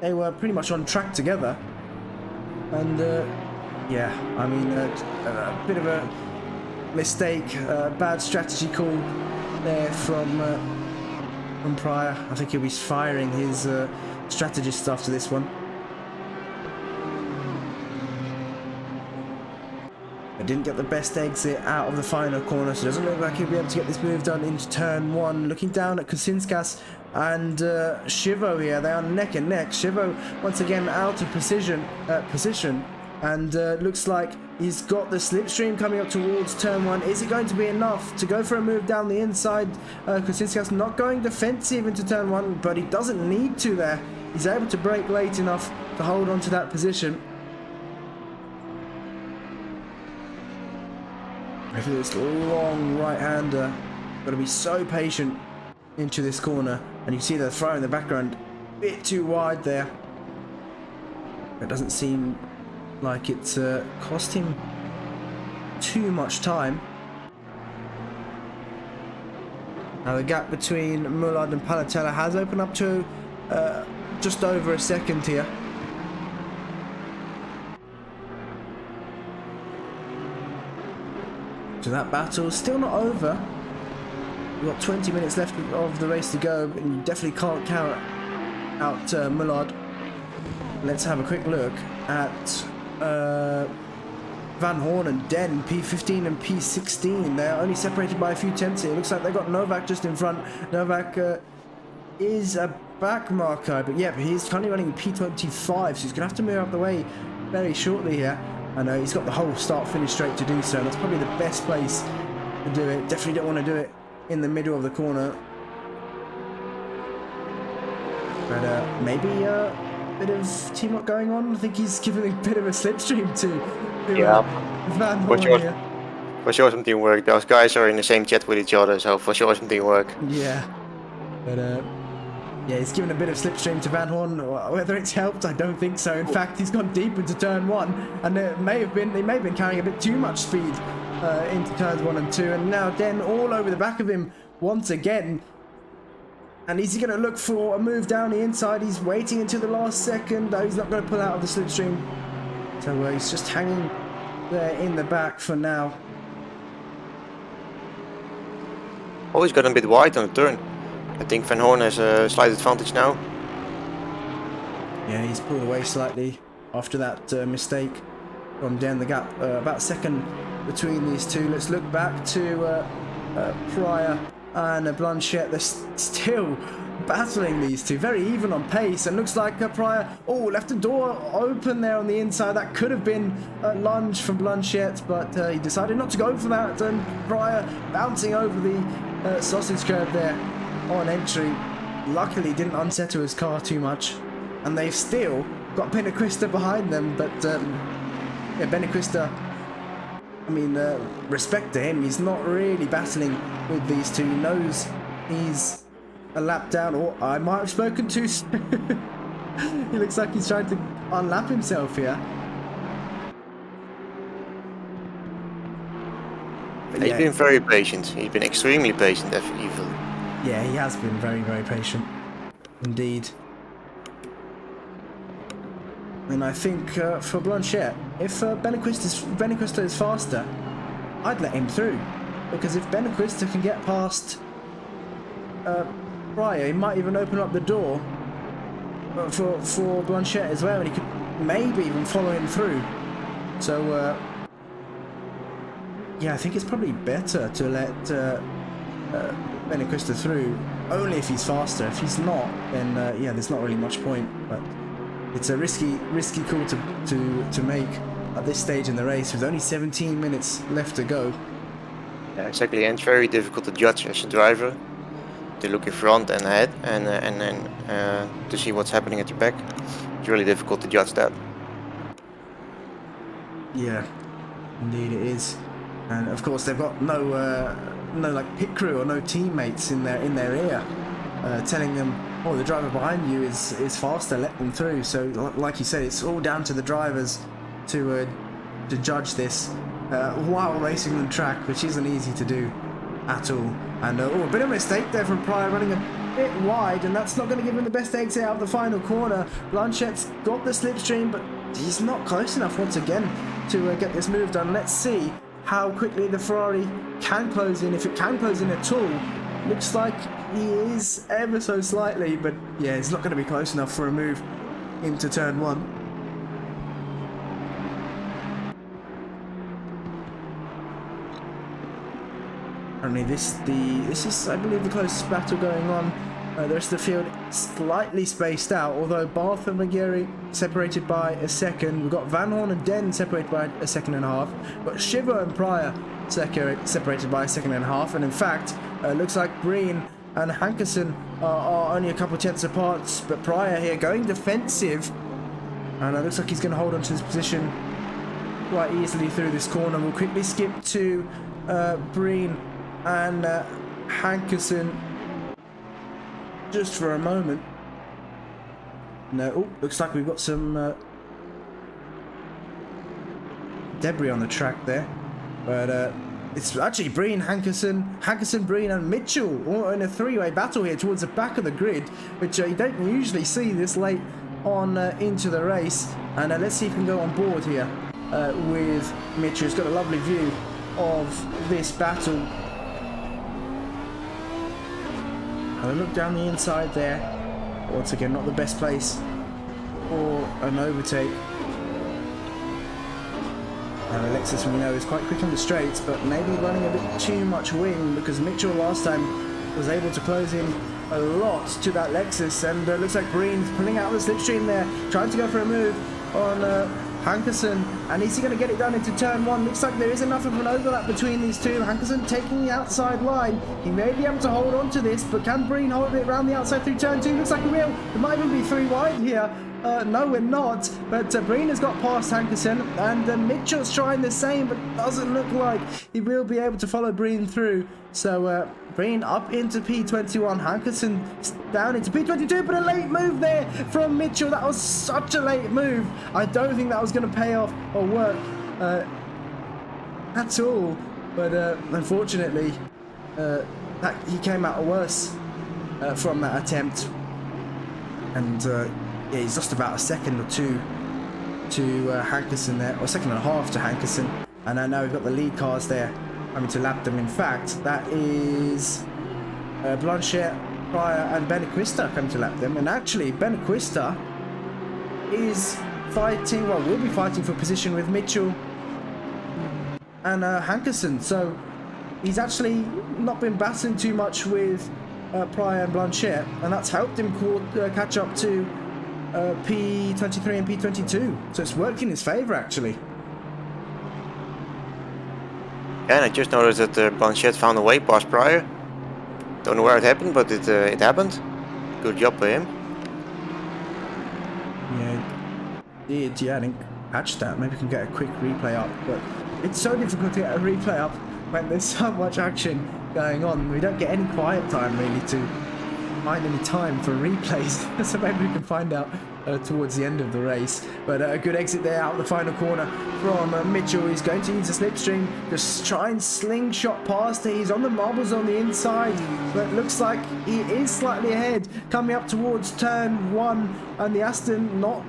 They were pretty much on track together, and yeah, I mean a bit of a mistake, bad strategy call there from Pryor. I think he'll be firing his strategist after this one. Didn't get the best exit out of the final corner, so it doesn't look like he'll be able to get this move done into turn one. Looking down at Kusinskas and Shivo here, they are neck and neck. Shivo once again out of position, and looks like he's got the slipstream coming up towards turn one. Is it going to be enough to go for a move down the inside? Kusinskas not going defensive into turn one, but he doesn't need to there. He's able to brake late enough to hold on to that position. After this long right-hander, got to be so patient into this corner, and you see the throw in the background, a bit too wide there. It doesn't seem like it's cost him too much time. Now the gap between Mullard and Palatella has opened up to just over a second here. So that battle still not over. We've got 20 minutes left of the race to go, and you definitely can't count out Mullard. Let's have a quick look at Van Hoorn and Den, P15 and P16. They're only separated by a few tenths here. It looks like they've got Novak just in front. Novak is a back marker, but yeah, he's currently running P25, so he's going to have to move out the way very shortly here. I know he's got the whole start-finish straight to do so. That's probably the best place to do it. Definitely don't want to do it in the middle of the corner. But maybe a bit of teamwork going on. I think he's giving a bit of a slipstream to Van Hoorn here. For sure some teamwork. Those guys are in the same chat with each other, so for sure some teamwork. Yeah. But yeah, he's given a bit of slipstream to Van Hoorn. Whether it's helped, I don't think so. In fact, he's gone deep into turn one, and he may have been carrying a bit too much speed into turns 1 and 2. And now Den all over the back of him once again. And is he going to look for a move down the inside? He's waiting until the last second. No, he's not going to pull out of the slipstream. So he's just hanging there in the back for now. Oh, he's got a bit wide on the turn. I think Van Hoorn has a slight advantage now. Yeah, he's pulled away slightly after that mistake from Den. The gap about a second between these two. Let's look back to Pryor and Blanchette. They're still battling, these two, very even on pace, and looks like Pryor, oh, left the door open there on the inside. That could have been a lunge from Blanchette, but he decided not to go for that, and Pryor bouncing over the sausage curb there on entry. Luckily didn't unsettle his car too much, and they've still got Benequista behind them, but yeah, Benequista, I mean, respect to him, he's not really battling with these two. He knows he's a lap down, or I might have spoken too soon. He looks like he's trying to unlap himself here. But he's been very patient. He's been extremely patient, even. Yeah, he has been very, very patient. Indeed. And I think for Blanchette, if Benequista is faster, I'd let him through. Because if Benequista can get past Pryor, he might even open up the door for Blanchette as well, and he could maybe even follow him through. So, yeah, I think it's probably better to let Benequista through, only if he's faster. If he's not, then yeah, there's not really much point. But it's a risky call to make at this stage in the race with only 17 minutes left to go. Yeah, exactly, and it's very difficult to judge as a driver. To look in front and ahead, and then to see what's happening at the back. It's really difficult to judge that. Yeah, indeed it is. And of course they've got no like pit crew or no teammates in their ear telling them, oh, the driver behind you is faster, let them through. So like you said, it's all down to the drivers to judge this while racing on track, which isn't easy to do at all. And oh, a bit of a mistake there from Pryor, running a bit wide, and that's not going to give him the best exit out of the final corner. Blanchette's got the slipstream, but he's not close enough once again to get this move done. Let's see how quickly the Ferrari can close in, if it can close in at all. Looks like he is ever so slightly, but yeah, it's not going to be close enough for a move into turn one. Only this is, I believe, the closest battle going on. The rest of the field slightly spaced out, although Barth and McGarry separated by a second. We've got Van Horn and Den separated by a second and a half. We've got Shiver and Pryor separated by a second and a half. And in fact, looks like Breen and Hankerson are only a couple of tenths apart. But Pryor here going defensive, and it looks like he's going to hold on to his position quite easily through this corner. We'll quickly skip to Breen and Hankerson just for a moment. No, oh, looks like we've got some debris on the track there, but it's actually Breen, Hankerson, Breen and Mitchell all in a three-way battle here towards the back of the grid, which you don't usually see this late on into the race. And let's see if we can go on board here with Mitchell. He's got a lovely view of this battle. Have a look down the inside there. Once again, not the best place for an overtake. And Alexis, we know, is quite quick on the straights, but maybe running a bit too much wing, because Mitchell last time was able to close in a lot to that Lexus, and looks like Breen's pulling out the slipstream there, trying to go for a move on Hankerson, and is he going to get it done into turn one? Looks like there is enough of an overlap between these two. Hankerson taking the outside line. He may be able to hold on to this, but can Breen hold it around the outside through turn two? Looks like he will. It might even be three wide here. No, we're not. But Breen has got past Hankerson, and Mitchell's trying the same, but doesn't look like he will be able to follow Breen through. So Breen up into P21, Hankerson down into P22, but a late move there from Mitchell. That was such a late move. I don't think that was going to pay off or work at all. But unfortunately, he came out worse from that attempt. And yeah, he's lost about a second or two to Hankerson there, or a second and a half to Hankerson. And now we've got the lead cars there coming to lap them. In fact, that is Blanchette, Pryor and Benequista coming to lap them. And actually, Benequista is fighting, well, will be fighting for position with Mitchell and Hankerson. So he's actually not been battling too much with Pryor and Blanchette, and that's helped him catch up to P23 and P22. So it's worked in his favour, actually. Yeah, and I just noticed that Blanchette found a way past Pryor. Don't know where it happened, but it happened. Good job by him. Yeah, I didn't catch that. Maybe we can get a quick replay up, but it's so difficult to get a replay up when there's so much action going on. We don't get any quiet time really to find any time for replays, so maybe we can find out towards the end of the race. But a good exit there out the final corner from Mitchell. He's going to use a slipstream, just try and slingshot past it. He's on the marbles on the inside, but looks like he is slightly ahead, coming up towards turn 1, and the Aston not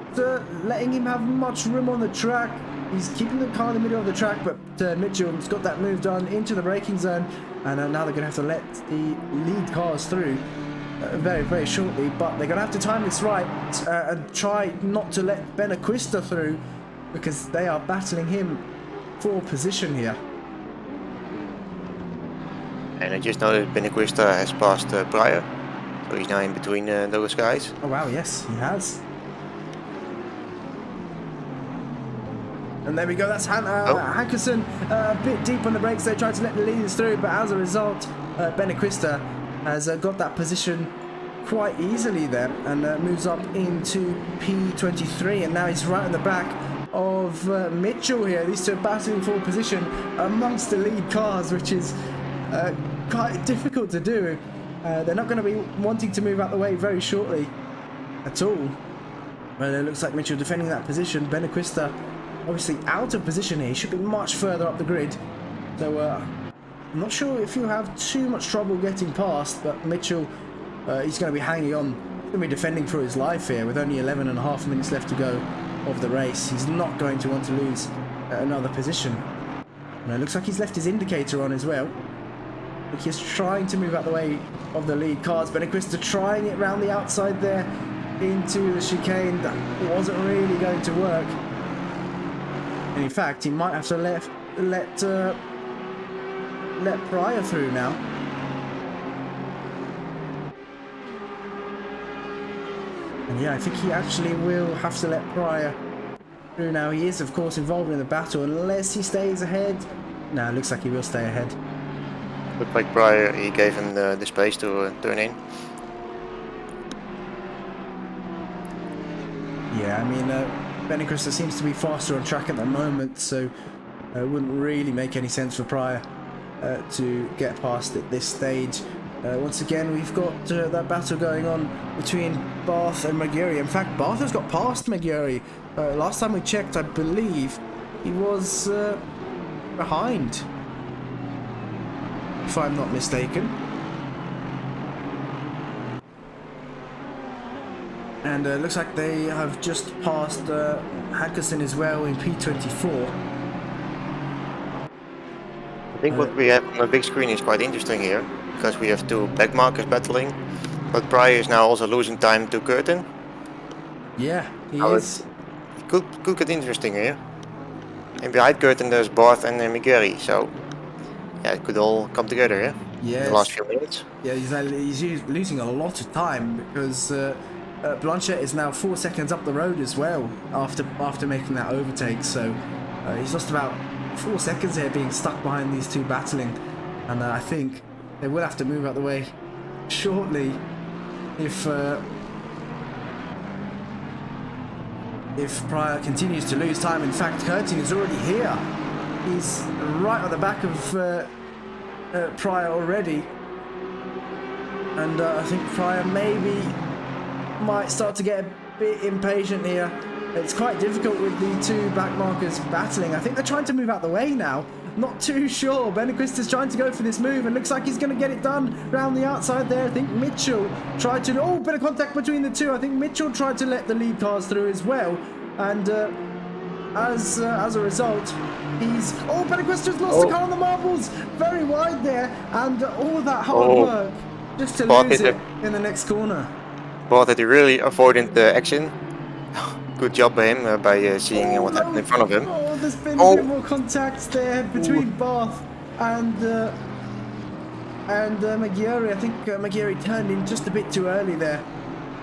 letting him have much room on the track. He's keeping the car in the middle of the track, but Mitchell's got that move done into the braking zone, and now they're going to have to let the lead cars through very, very shortly. But they're going to have to time this right and try not to let Benaquista through, because they are battling him for position here. And I just noticed Benaquista has passed Pryor, so he's now in between those guys. Oh wow, yes, he has. And there we go, that's Hankerson a bit deep on the brakes. They tried to let the leaders through, but as a result, Benaquista has got that position quite easily there, and moves up into P23, and now he's right in the back of Mitchell here. These two are battling for position amongst the lead cars, which is quite difficult to do. They're not going to be wanting to move out the way very shortly at all. Well, it looks like Mitchell defending that position. Benaquista obviously out of position here. He should be much further up the grid. So I'm not sure if you have too much trouble getting past, but Mitchell, he's going to be hanging on. He's going to be defending for his life here with only 11.5 minutes left to go of the race. He's not going to want to lose another position. And it looks like he's left his indicator on as well. Look, he's trying to move out the way of the lead cars. Benaquista trying it round the outside there into the chicane. That wasn't really going to work. And in fact, he might have to let Pryor through now. And yeah, I think he actually will have to let Pryor through now. He is, of course, involved in the battle unless he stays ahead. No, it looks like he will stay ahead. Looked like Pryor, he gave him the space to turn in. Yeah, I mean, Benaquista seems to be faster on track at the moment, so it wouldn't really make any sense for Pryor to get past at this stage. Once again, we've got that battle going on between Barth and Maguri. In fact, Barth has got past Maguri. Last time we checked, I believe he was behind, if I'm not mistaken. And looks like they have just passed Hankerson as well in P24. I think what we have on the big screen is quite interesting here, because we have two back markers battling, but Pryor is now also losing time to Curtin. Yeah, he is. Could get interesting here. And behind Curtin there's Barth and Maguri, so yeah, it could all come together here. Yeah. In the last few minutes. Yeah, he's losing a lot of time, because Blanchette is now 4 seconds up the road as well after making that overtake. So he's lost about 4 seconds here being stuck behind these two battling, and I think they will have to move out the way shortly if Pryor continues to lose time. In fact, Curtin is already here. He's right on the back of Pryor already, and I think Pryor might start to get a bit impatient here. It's quite difficult with the two back markers battling. I think they're trying to move out the way now. Not too sure. Benaquista's trying to go for this move, and looks like he's going to get it done round the outside there. I think Mitchell tried to... Oh, bit of contact between the two. I think Mitchell tried to let the lead cars through as well. And as a result, he's... Oh, Benaquista's lost the car on the marbles. Very wide there. And all that hard work just to lose it in the next corner. But that he really avoided the action. Good job by him by seeing what happened in front of him. Oh, there's been a bit more contact there between Barth and And Maggiore, I think Maggiore turned in just a bit too early there.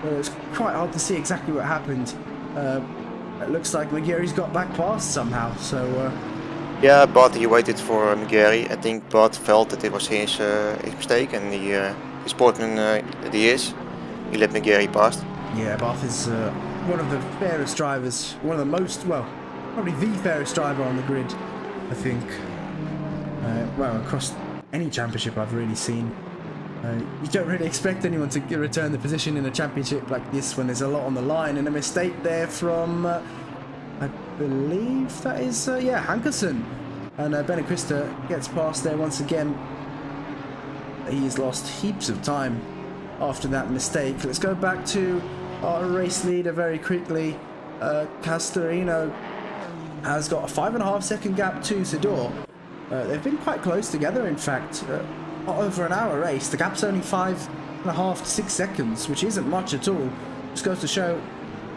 It's quite hard to see exactly what happened. It looks like Maggiore's got back past somehow, so... Yeah, but he waited for Maggiore. I think Barth felt that it was his mistake, and the sportsman that he is, he let Maggiore past. Yeah, Barth is one of the fairest drivers, one of the most, well, probably the fairest driver on the grid, I think. Well, across any championship I've really seen. You don't really expect anyone to return the position in a championship like this when there's a lot on the line, and a mistake there from, I believe that is, yeah, Hankerson. And Benedicta gets past there once again. He's lost heaps of time after that mistake. Let's go back to our race leader very quickly. Castorino has got a 5.5 second gap to Sidor. They've been quite close together, in fact. Over an hour race, the gap's only 5.5 to 6 seconds, which isn't much at all. Just goes to show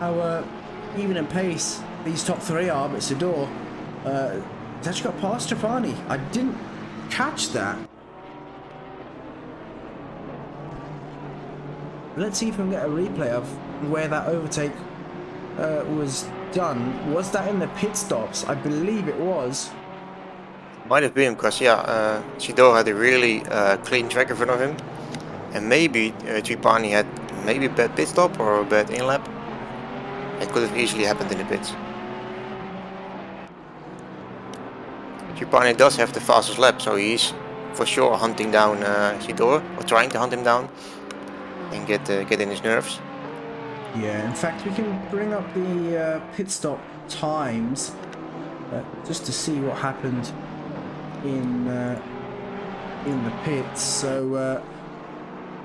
how even in pace these top three are, but Sidor he's actually got past Trapani. I didn't catch that. Let's see if we can get a replay of where that overtake was done. Was that in the pit stops? I believe it was. Might have been, because yeah, Sidor had a really clean track in front of him, and maybe Trapani had maybe a bad pit stop or a bad in-lap. It could have easily happened in the pits. Trapani does have the fastest lap, so he's for sure hunting down Sidor, or trying to hunt him down and get in his nerves. Yeah, in fact we can bring up the pit stop times just to see what happened in the pits. So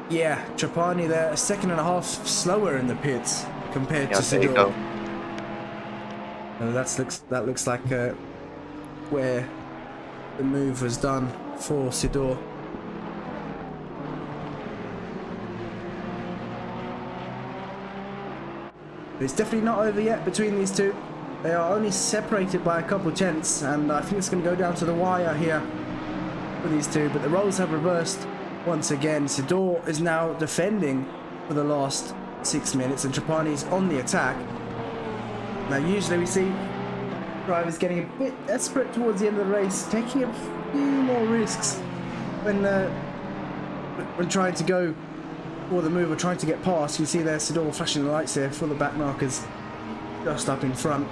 yeah, Trapani there, 1.5 seconds slower in the pits compared to Sidor. That looks like where the move was done for Sidor. It's definitely not over yet between these two. They are only separated by a couple of tenths, and I think it's going to go down to the wire here for these two. But the roles have reversed once again. Sidor is now defending for the last 6 minutes, and Trapani's on the attack. Now, usually we see drivers getting a bit desperate towards the end of the race, taking a few more risks when trying to go for the move or trying to get past. You see there Sidor flashing the lights there for the back markers just up in front.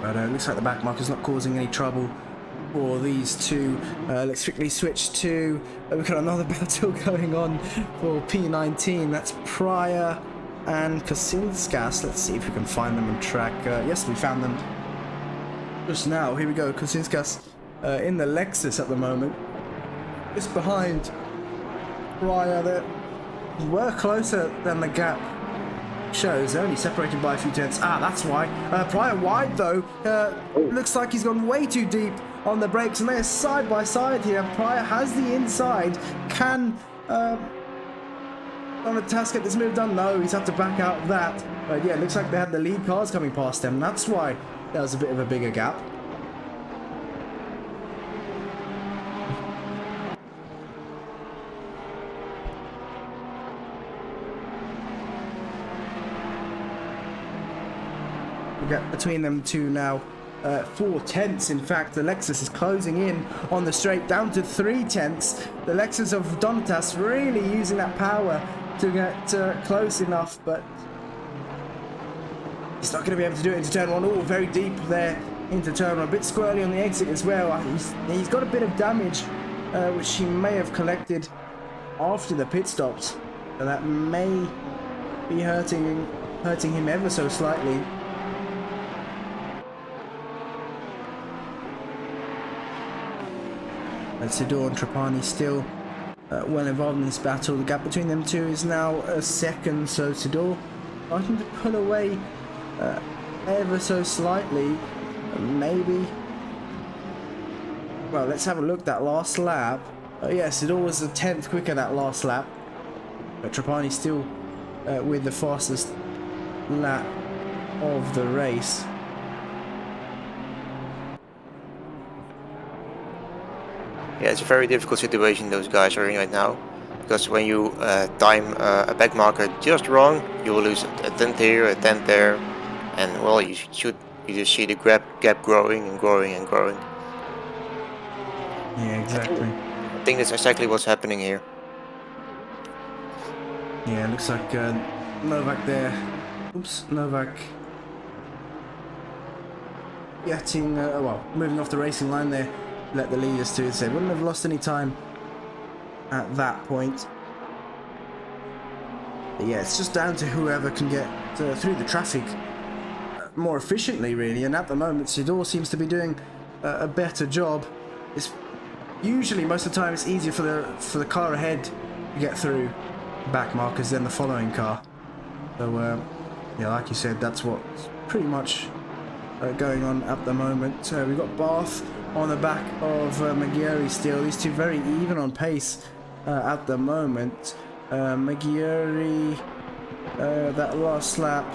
But it looks like the back marker's not causing any trouble for these two. Let's quickly switch to, we've got another battle going on for P19. That's Pryor and Kosinskas. Let's see if we can find them on track. Yes, we found them just now. Here we go. Kosinskas in the Lexus at the moment, just behind Pryor. They were closer than the gap shows. They're only separated by a few tenths. That's why. Pryor wide though. Looks like he's gone way too deep on the brakes, and they're side by side here. Pryor has the inside. Can Donatas get this move done? No, he's had to back out of that. But yeah, it looks like they had the lead cars coming past them. That's why there was a bit of a bigger gap. We get between them two now 4 tenths. In fact, the Lexus is closing in on the straight down to 3 tenths. The Lexus of Donatas really using that power to get close enough, but he's not going to be able to do it into turn 1. Oh, very deep there into turn 1. A bit squirrely on the exit as well. He's got a bit of damage which he may have collected after the pit stops, so that may be hurting him ever so slightly. Sidor and Trapani still well involved in this battle. The gap between them two is now a second, so Sidor starting to pull away ever so slightly. Maybe. Well, let's have a look. That last lap. Yeah, Sidor was a tenth quicker that last lap, but Trapani still with the fastest lap of the race. Yeah, it's a very difficult situation those guys are in right now. Because when you time a back marker just wrong, you will lose a tenth here, a tenth there. And well, you just see the gap growing and growing and growing. Yeah, exactly. I think that's exactly what's happening here. Yeah, it looks like Novak there. Oops, Novak getting, well, moving off the racing line there. Let the leaders do it. They wouldn't have lost any time at that point. But yeah, it's just down to whoever can get through the traffic more efficiently, really. And at the moment, Sidor seems to be doing a better job. It's usually, most of the time, it's easier for the car ahead to get through back markers than the following car. So yeah, like you said, that's what's pretty much going on at the moment. We've got Barth on the back of Maggieri still. These two very even on pace at the moment. Maggieri, that last lap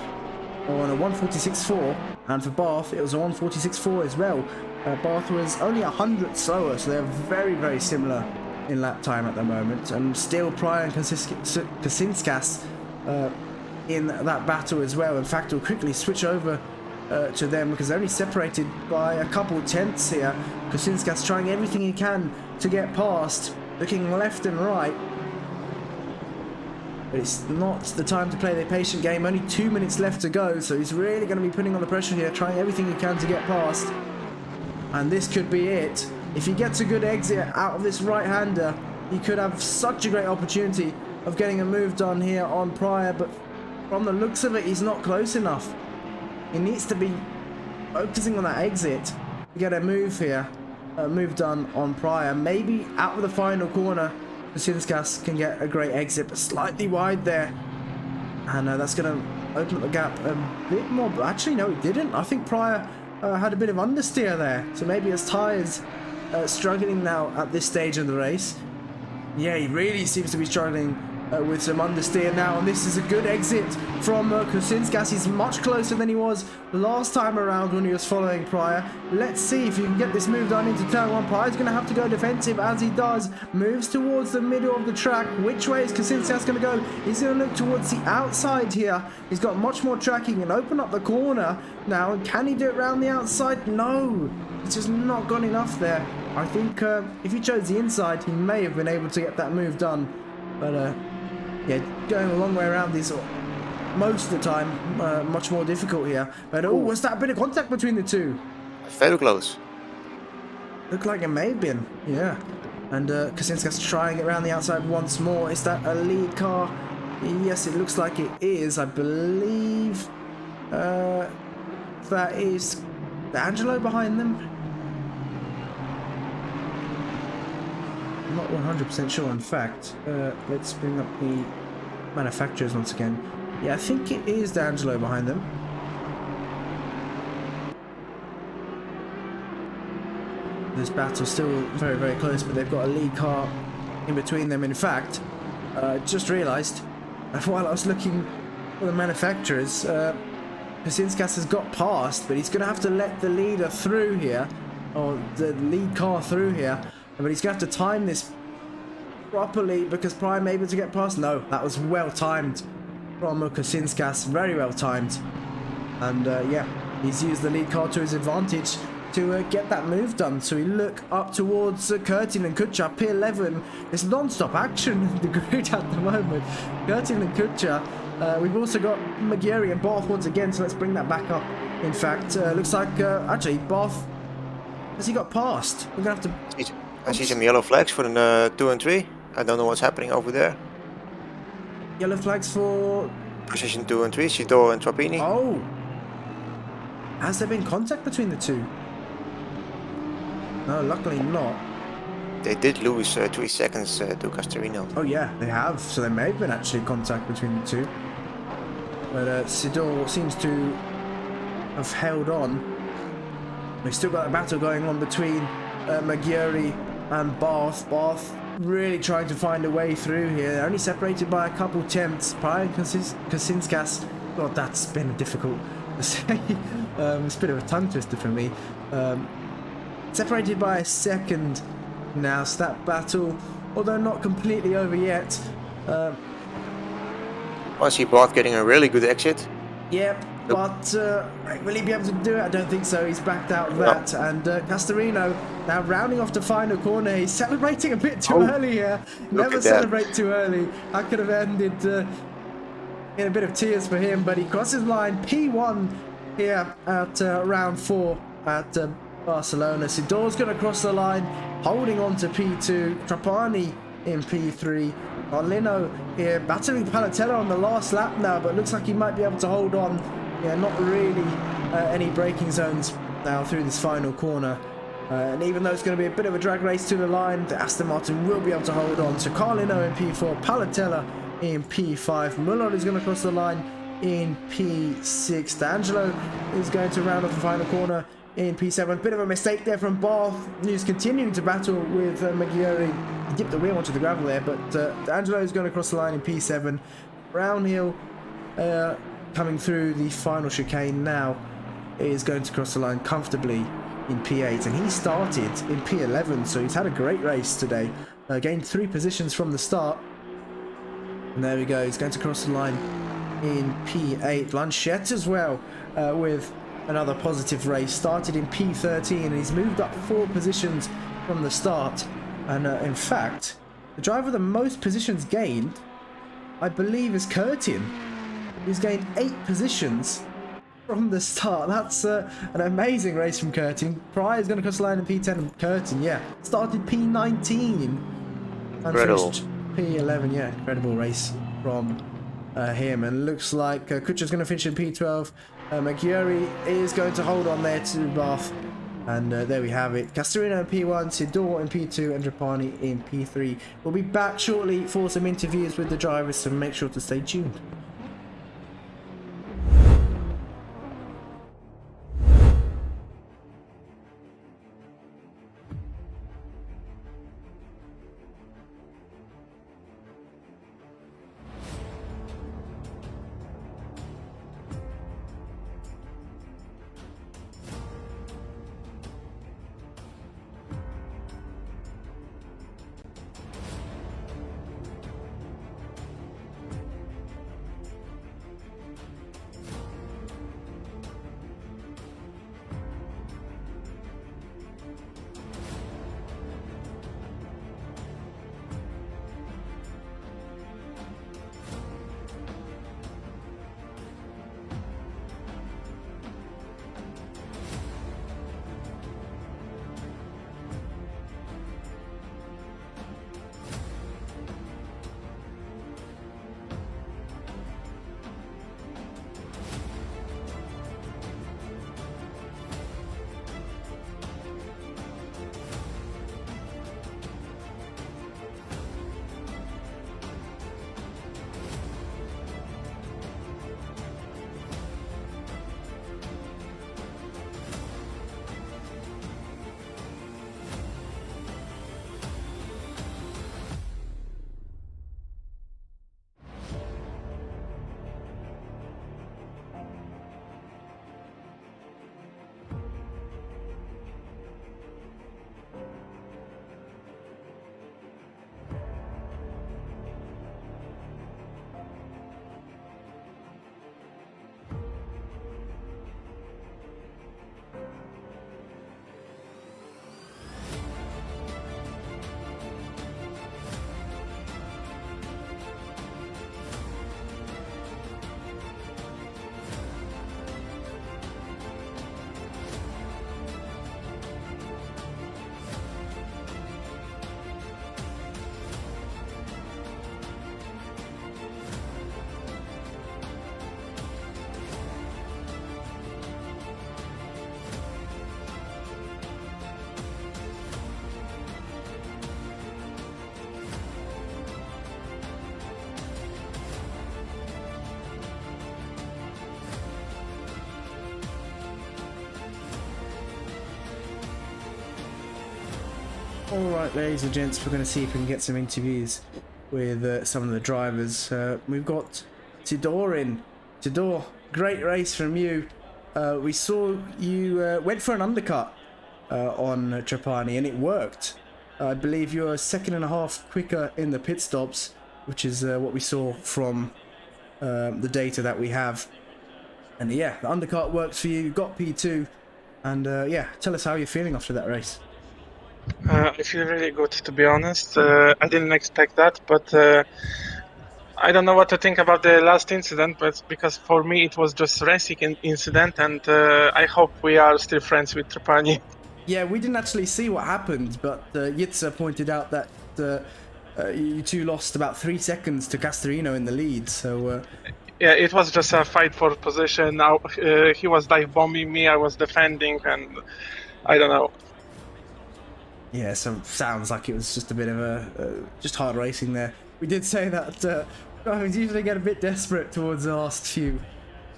on a 146.4, and for Barth it was a 146.4 as well. Barth was only 100 slower, so they're very, very similar in lap time at the moment, and still Pryor and Kasinskas in that battle as well. In fact, we'll quickly switch over to them because they're only separated by a couple tenths here. Kasinskas trying everything he can to get past, looking left and right. But it's not the time to play the patient game. Only 2 minutes left to go, so he's really going to be putting on the pressure here, trying everything he can to get past. And this could be it. If he gets a good exit out of this right-hander, he could have such a great opportunity of getting a move done here on Pryor, but from the looks of it, he's not close enough. He needs to be focusing on that exit to get a move here, move done on Pryor. Maybe out of the final corner, Kasinskas can get a great exit, but slightly wide there. And that's going to open up the gap a bit more. But actually, no, it didn't. I think Pryor had a bit of understeer there. So maybe his tyres struggling now at this stage of the race. Yeah, he really seems to be struggling with some understeer now, and this is a good exit from Kasinskas. He's much closer than he was last time around when he was following Pryor. Let's see if he can get this move done into turn one. Pryor's going to have to go defensive as he does. Moves towards the middle of the track. Which way is Kasinskas going to go? He's going to look towards the outside here. He's got much more tracking and open up the corner now. And can he do it around the outside? No, it's just not gone enough there. I think if he chose the inside, he may have been able to get that move done. But yeah, going a long way around is most of the time much more difficult here. But oh, was that a bit of contact between the two? Very close. Looked like it may have been, yeah. And Kasinskas trying it around the outside once more. Is that a lead car? Yes, it looks like it is. I believe that is Angelo behind them. I'm not 100% sure. In fact, let's bring up the manufacturers once again. Yeah, I think it is D'Angelo behind them. This battle's still very, very close, but they've got a lead car in between them. In fact, just realised while I was looking for the manufacturers, Kasinskas has got past, but he's going to have to let the leader through here, or the lead car through here. But he's going to have to time this properly because Prime able to get past. No, that was well timed from Kasinskas. Very well timed. And yeah, he's used the lead car to his advantage to get that move done. So we look up towards Curtin and Kutsha, P11. It's non-stop action in the grid at the moment. Curtin and Kutsha. We've also got Maggieri and Barth once again, so let's bring that back up. In fact, looks like actually Barth, has he got past? We're going to have to... I see some yellow flags for the 2 and 3. I don't know what's happening over there. Yellow flags for... Position 2 and 3, Sidor and Trappini. Oh! Has there been contact between the two? No, luckily not. They did lose 3 seconds to Castorino. Oh yeah, they have. So there may have been actually contact between the two. But Sidor seems to have held on. We've still got a battle going on between Maggieri and Barth. Barth really trying to find a way through here. They're only separated by a couple tenths. Pryor and Kasinskas. God, that's been difficult to say. It's a bit of a tongue twister for me. Separated by a second now. So that battle, although not completely over yet. I see Barth getting a really good exit. Yep, but will he be able to do it? I don't think so. He's backed out of that. And Castorino now rounding off the final corner. He's celebrating a bit too early here. Never celebrate too early. I could have ended in a bit of tears for him, but he crosses line P1 here at round 4 at Barcelona. Sidor's going to cross the line, holding on to P2. Trapani in P3. Arlino here battling Palatella on the last lap now, but looks like he might be able to hold on. Yeah, not really any braking zones now through this final corner. And even though it's going to be a bit of a drag race to the line, the Aston Martin will be able to hold on. So Carlino in P4, Palatella in P5. Mullard is going to cross the line in P6. D'Angelo is going to round off the final corner in P7. Bit of a mistake there from Barth, who's continuing to battle with Maggiore. He dipped the wheel onto the gravel there, but D'Angelo is going to cross the line in P7. Brownhill coming through the final chicane now is going to cross the line comfortably in P8, and he started in P11, so he's had a great race today. Gained 3 positions from the start, and there we go. He's going to cross the line in P8. Blanchette as well with another positive race. Started in P13 and he's moved up 4 positions from the start. And in fact, the driver with the most positions gained, I believe, is Curtin. He's gained 8 positions from the start. That's an amazing race from Curtin. Pryor's going to cross the line in P10, and Curtin, yeah, started P19 and finished P11. Yeah, incredible race from him. And looks like Kutcher's going to finish in P12. Maggiore is going to hold on there to Barth. And there we have it. Castorino in P1, Sidor in P2, and Trapani in P3. We'll be back shortly for some interviews with the drivers, so make sure to stay tuned. Alright, ladies and gents, we're going to see if we can get some interviews with some of the drivers. We've got Sidor in. Sidor, great race from you. We saw you went for an undercut on Trapani and it worked. I believe you're a second and a half quicker in the pit stops, which is what we saw from the data that we have. And yeah, the undercut works for you. You got P2, and yeah, tell us how you're feeling after that race. I feel really good, to be honest. I didn't expect that, but I don't know what to think about the last incident, but because for me it was just racing incident, and I hope we are still friends with Trapani. Yeah, we didn't actually see what happened, but Jitsa pointed out that you two lost about 3 seconds to Castorino in the lead, so... Yeah, it was just a fight for position. Now he was dive bombing me, I was defending, and I don't know. Yeah, so sounds like it was just a bit of a just hard racing there. We did say that drivers usually get a bit desperate towards the last few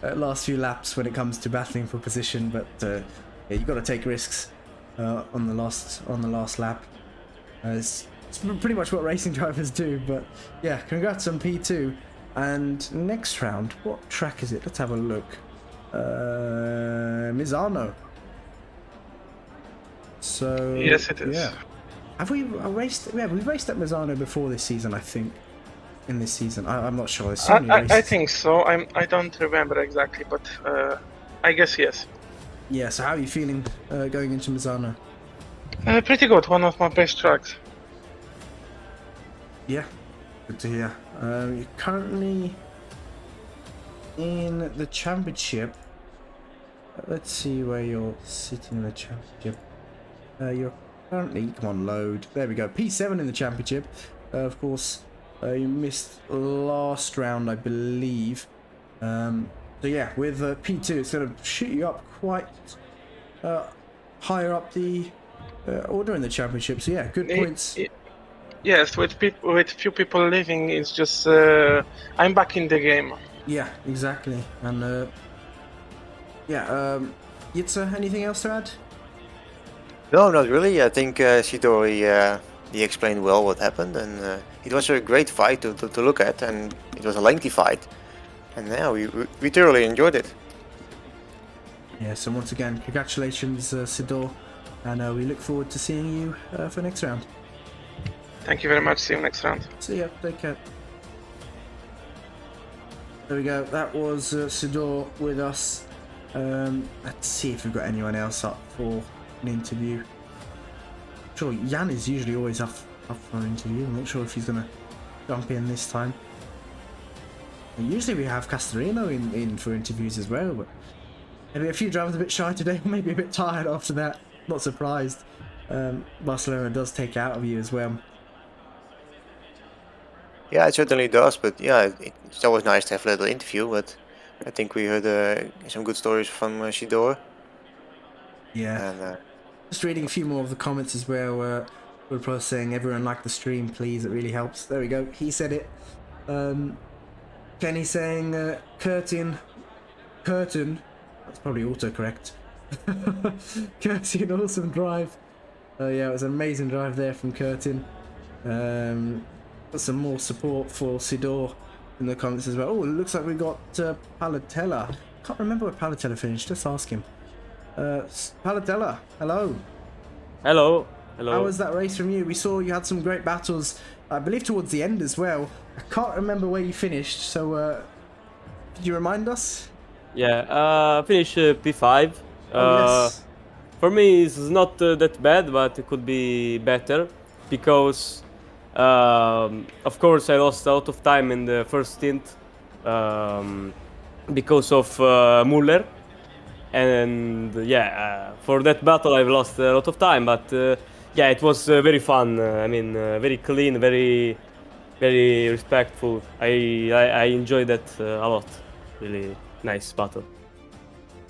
laps when it comes to battling for position, but yeah, you got to take risks on the last lap. It's pretty much what racing drivers do. But yeah, congrats on P2. And next round, what track is it? Let's have a look. Misano. So yes, it is. Yeah. Have we raced? Yeah, we've raced at Misano before this season, I think. In this season, I'm not sure. There's so many races. I think so. I don't remember exactly, but I guess yes. Yeah. So how are you feeling going into Misano? Pretty good. One of my best tracks. Yeah. Good to hear. You're currently in the championship. Let's see where you're sitting in the championship. You're currently, come on, load. There we go. P7 in the championship. Of course, you missed last round, I believe. So yeah, with P2, it's going to shoot you up quite higher up the order in the championship. So yeah, good points. Yes, with few people leaving, it's just I'm back in the game. Yeah, exactly. And yeah, Jitsa, anything else to add? No, not really. I think Sidori he explained well what happened, and it was a great fight to look at, and it was a lengthy fight, and yeah, we thoroughly enjoyed it. Yeah, so once again, congratulations, Sidor, and we look forward to seeing you for next round. Thank you very much. See you next round. See ya. Take care. There we go. That was Sidor with us. Let's see if we've got anyone else up for an interview. Sure, Jan is usually always up for an interview. I'm not sure if he's gonna jump in this time. And usually we have Castorino in for interviews as well, but maybe a few drivers a bit shy today, maybe a bit tired after that. Not surprised. Barcelona does take out of you as well. Yeah, it certainly does, but yeah, it's always nice to have a little interview, but I think we heard some good stories from Sidor. Yeah. And, just reading a few more of the comments as well. We're probably saying everyone like the stream, please. It really helps. There we go. He said it. Kenny saying Curtin. That's probably autocorrect. Curtin, awesome drive. Yeah, it was an amazing drive there from Curtin. Got some more support for Sidor in the comments as well. Oh, it looks like we got Palatella. Can't remember where Palatella finished. Let's ask him. Palatella, hello. Hello. Hello. How was that race from you? We saw you had some great battles, I believe towards the end as well. I can't remember where you finished, so could you remind us? Yeah, finished P5. Yes. For me, it's not that bad, but it could be better because, of course, I lost a lot of time in the first stint because of Muller. And yeah, for that battle I've lost a lot of time, but yeah, it was very fun. I mean, very clean, very respectful. I enjoyed that a lot. Really nice battle.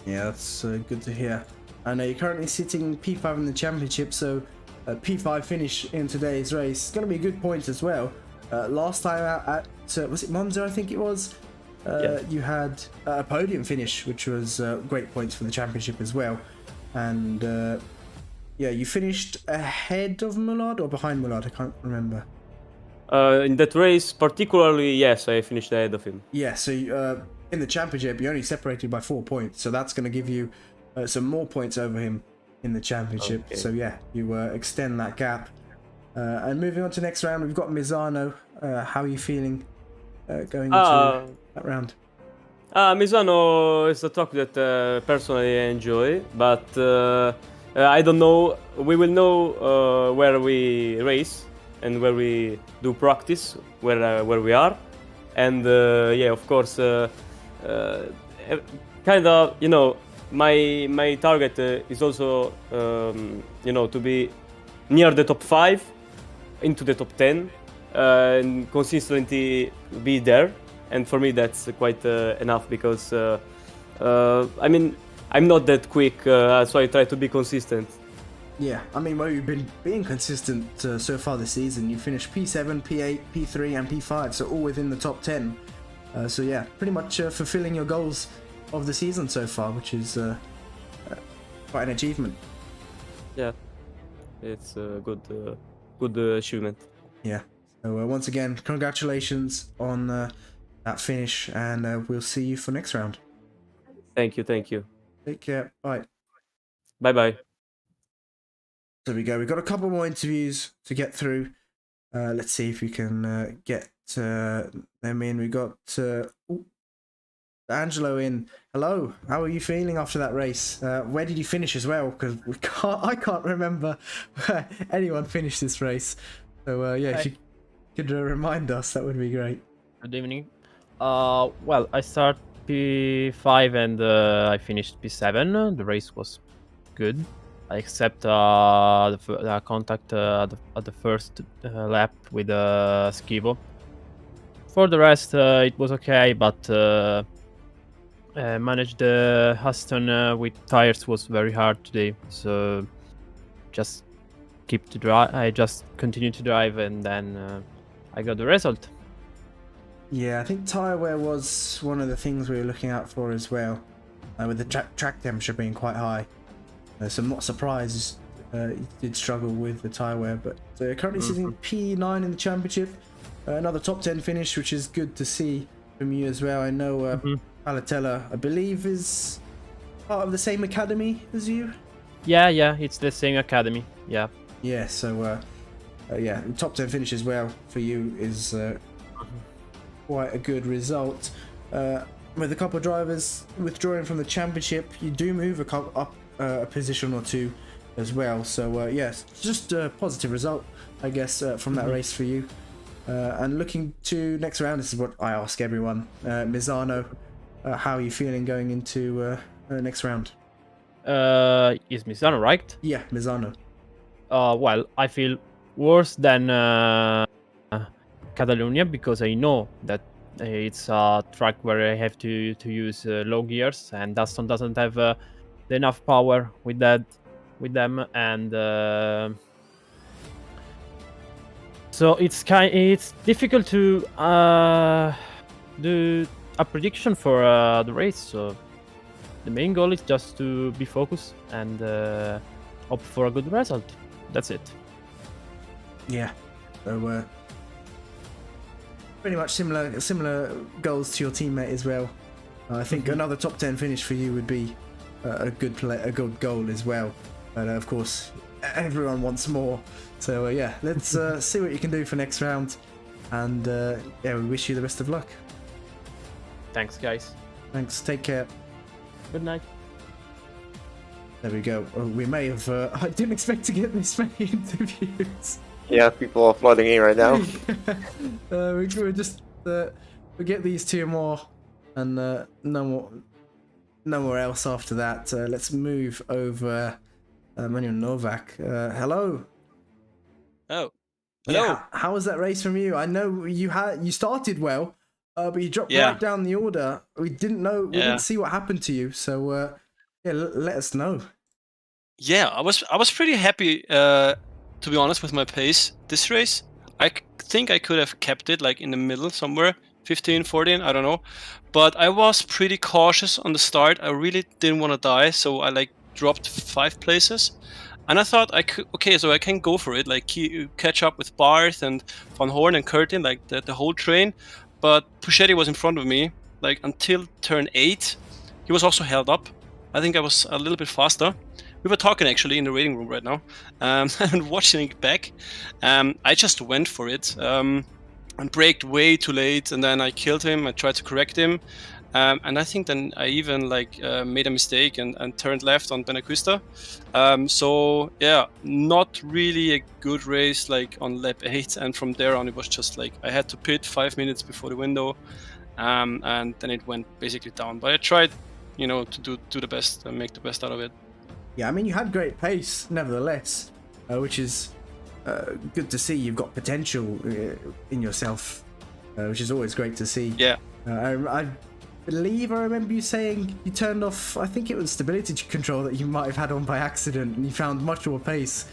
Yeah, that's good to hear. I know you're currently sitting P5 in the championship, so P5 finish in today's race. It's going to be a good point as well. Last time out at, was it Monza, I think it was? Yeah. You had a podium finish, which was great points for the championship as well. And yeah, you finished ahead of Mullard or behind Mullard? I can't remember. In that race, particularly, yes, I finished ahead of him. Yeah, so in the championship, you're only separated by 4 points, so that's going to give you some more points over him in the championship. Okay. So yeah, you extend that gap. And moving on to next round, we've got Misano. How are you feeling going into that round? Misano is a track that personally I enjoy, but I don't know. We will know where we race and where we do practice, where we are, and yeah, of course, kind of, you know, my target is also, you know, to be near the top 5, into the top 10, and consistently be there. And for me, that's quite enough, because I mean, I'm not that quick, so I try to be consistent. Yeah, I mean, well, you've been being consistent so far this season. You finished P7, P8, P3, and P5, so all within the top 10. So yeah, pretty much fulfilling your goals of the season so far, which is quite an achievement. Yeah, it's a good achievement. Yeah. So once again, congratulations on that finish, and we'll see you for next round. Thank you. Take care. Bye. Bye. There we go. We've got a couple more interviews to get through. Let's see if we can get them in. We got Angelo in. Hello. How are you feeling after that race? Where did you finish as well? Because I can't remember where anyone finished this race. So yeah, if you could remind us, that would be great. Good evening. Well, I start P5 and I finished P7. The race was good, except the contact at the first lap with Schivo. For the rest, it was okay, but manage the Aston with tires was very hard today. So just keep to drive. I just continued to drive, and then I got the result. Yeah, I think tyre wear was one of the things we were looking out for as well, with the track temperature being quite high. So I'm not surprised you did struggle with the tyre wear, but currently sitting P9 in the championship. Another top 10 finish, which is good to see from you as well. I know Palatella, I believe, is part of the same academy as you? Yeah, it's the same academy, yeah. Yeah, so yeah, top 10 finish as well for you is quite a good result. With a couple of drivers withdrawing from the championship, you do move up a position or two as well. So yes, just a positive result, I guess, from that race for you. And looking to next round, this is what I ask everyone. Misano, how are you feeling going into next round? Is Misano right? Yeah, Misano. Well, I feel worse than Catalonia, because I know that it's a track where I have to use low gears, and Daston doesn't have enough power with them, and so it's difficult to do a prediction for the race. So the main goal is just to be focused and hope for a good result. That's it. Yeah. So pretty much similar goals to your teammate as well. I think another top 10 finish for you would be a good goal as well. But of course, everyone wants more. So yeah, let's see what you can do for next round. And yeah, we wish you the best of luck. Thanks, guys. Thanks. Take care. Good night. There we go. Well, we may have. I didn't expect to get this many interviews. Yeah, people are flooding in right now. We're just we get these two more, and no more else after that. Let's move over. Manuel Novak. Hello. Oh. Hello. Yeah, how was that race from you? I know you started well, but you dropped right down the order. We didn't know. We didn't see what happened to you. So yeah, let us know. Yeah, I was pretty happy. To be honest, with my pace this race. I think I could have kept it like in the middle somewhere, 15, 14, I don't know. But I was pretty cautious on the start. I really didn't want to die, so I like dropped 5 places. And I thought I could, okay, so I can go for it, like catch up with Barth and Van Hoorn and Curtin, like the whole train. But Hooschii was in front of me, like until turn 8. He was also held up. I think I was a little bit faster. we were talking actually in the waiting room right now, and watching it back. I just went for it and braked way too late, and then I killed him. I tried to correct him, and I think then I even made a mistake and turned left on Benedicta. So yeah, not really a good race on lap 8, and from there on it was just I had to pit 5 minutes before the window, and then it went basically down. But I tried, to do the best and make the best out of it. Yeah, I mean, you had great pace, nevertheless, which is good to see. You've got potential in yourself, which is always great to see. Yeah. I believe I remember you saying you turned off, I think it was stability control that you might have had on by accident, and you found much more pace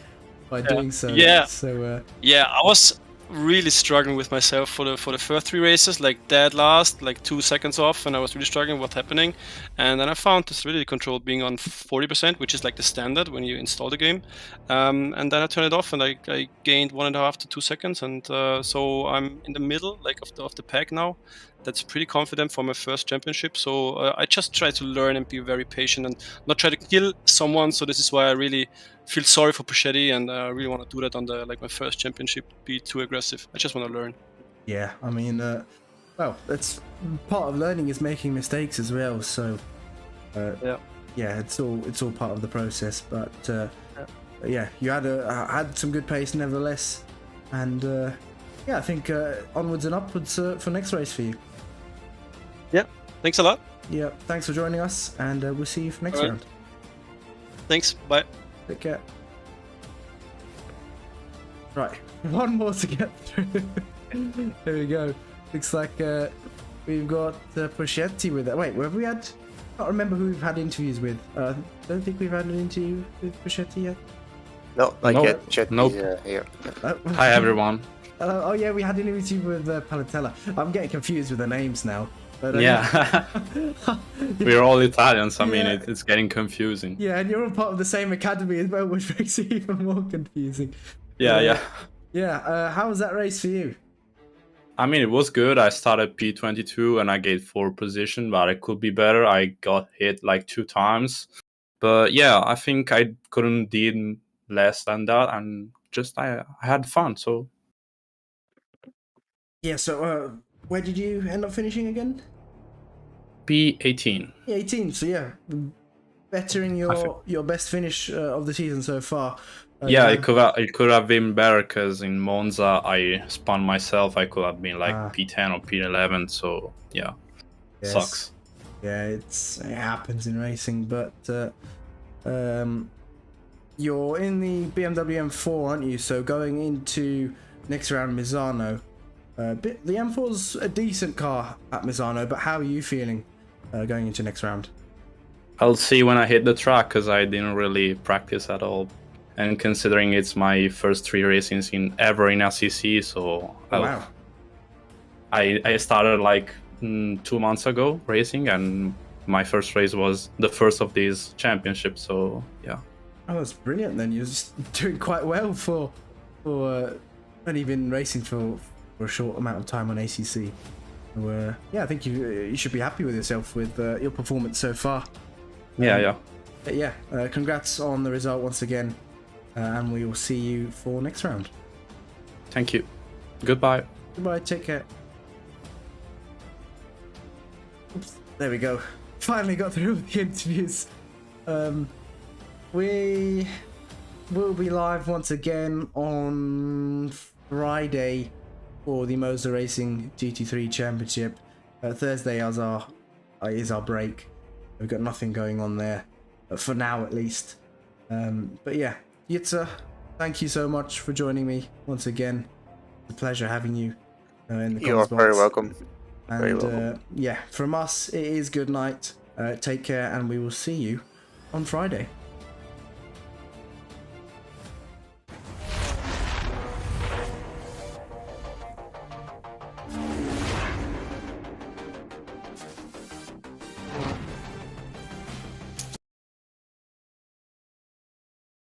by doing so. Yeah. So, yeah, I was really struggling with myself for the first 3 races, dead last, 2 seconds off, and I was really struggling what's happening. And then I found the stability control being on 40%, which is the standard when you install the game. And then I turned it off, and I gained 1.5 to 2 seconds, and so I'm in the middle of the pack now. That's pretty confident for my first championship. So I just try to learn and be very patient and not try to kill someone. So this is why I really feel sorry for Puchetti, and I really want to do that on the my first championship. Be too aggressive. I just want to learn. yeah, I mean, well, that's part of learning is making mistakes as well. So, yeah, it's all part of the process. But yeah, you had some good pace nevertheless, and yeah, I think onwards and upwards for next race for you. Yeah, thanks a lot. Yeah, thanks for joining us, and we'll see you for next round. Thanks. Bye. Take care. Right, one more to get through. There we go. Looks like we've got Puchetti with it. Wait, have we had? I can't remember who we've had interviews with. Don't think we've had an interview with Puchetti yet. No, not yet. Chet Nope. is here. Hi everyone. Oh yeah, we had an interview with Palatella. I'm getting confused with the names now. But, Yeah. We're all Italians. I mean, Yeah. it's getting confusing. Yeah, and you're all part of the same academy as well, which makes it even more confusing. Yeah. Yeah, how was that race for you? I mean, it was good. I started P22 and I gained 4th position, but it could be better. I got hit 2 times. But yeah, I think I couldn't do less than that, and just I had fun, so. Yeah, so where did you end up finishing again? P18. Yeah, 18. So yeah, bettering your best finish of the season so far. Yeah, it could have been better because in Monza I spun myself. I could have been P10 or P11. So yeah, yes. Sucks. Yeah, it happens in racing, but you're in the BMW M4, aren't you? So going into next round Misano. The M4's a decent car at Misano, but how are you feeling going into next round? I'll see when I hit the track because I didn't really practice at all. And considering it's my first 3 races ever in SEC, so Wow. I started 2 months ago racing, and my first race was the first of these championships. So yeah. Oh, that's brilliant. Then you're just doing quite well for only been racing for a short amount of time on ACC. So, yeah, I think you should be happy with yourself with your performance so far. Yeah. But yeah, congrats on the result once again, and we will see you for next round. Thank you. Goodbye. Goodbye, take care. Oops, there we go. Finally got through the interviews. We will be live once again on Friday for the Moser Racing GT3 Championship. Thursday is our break. We've got nothing going on there, for now at least. But yeah, Jitsa, thank you so much for joining me once again. It's a pleasure having you in the You are very welcome. And Very welcome. yeah, from us, it is good night. Take care, and we will see you on Friday.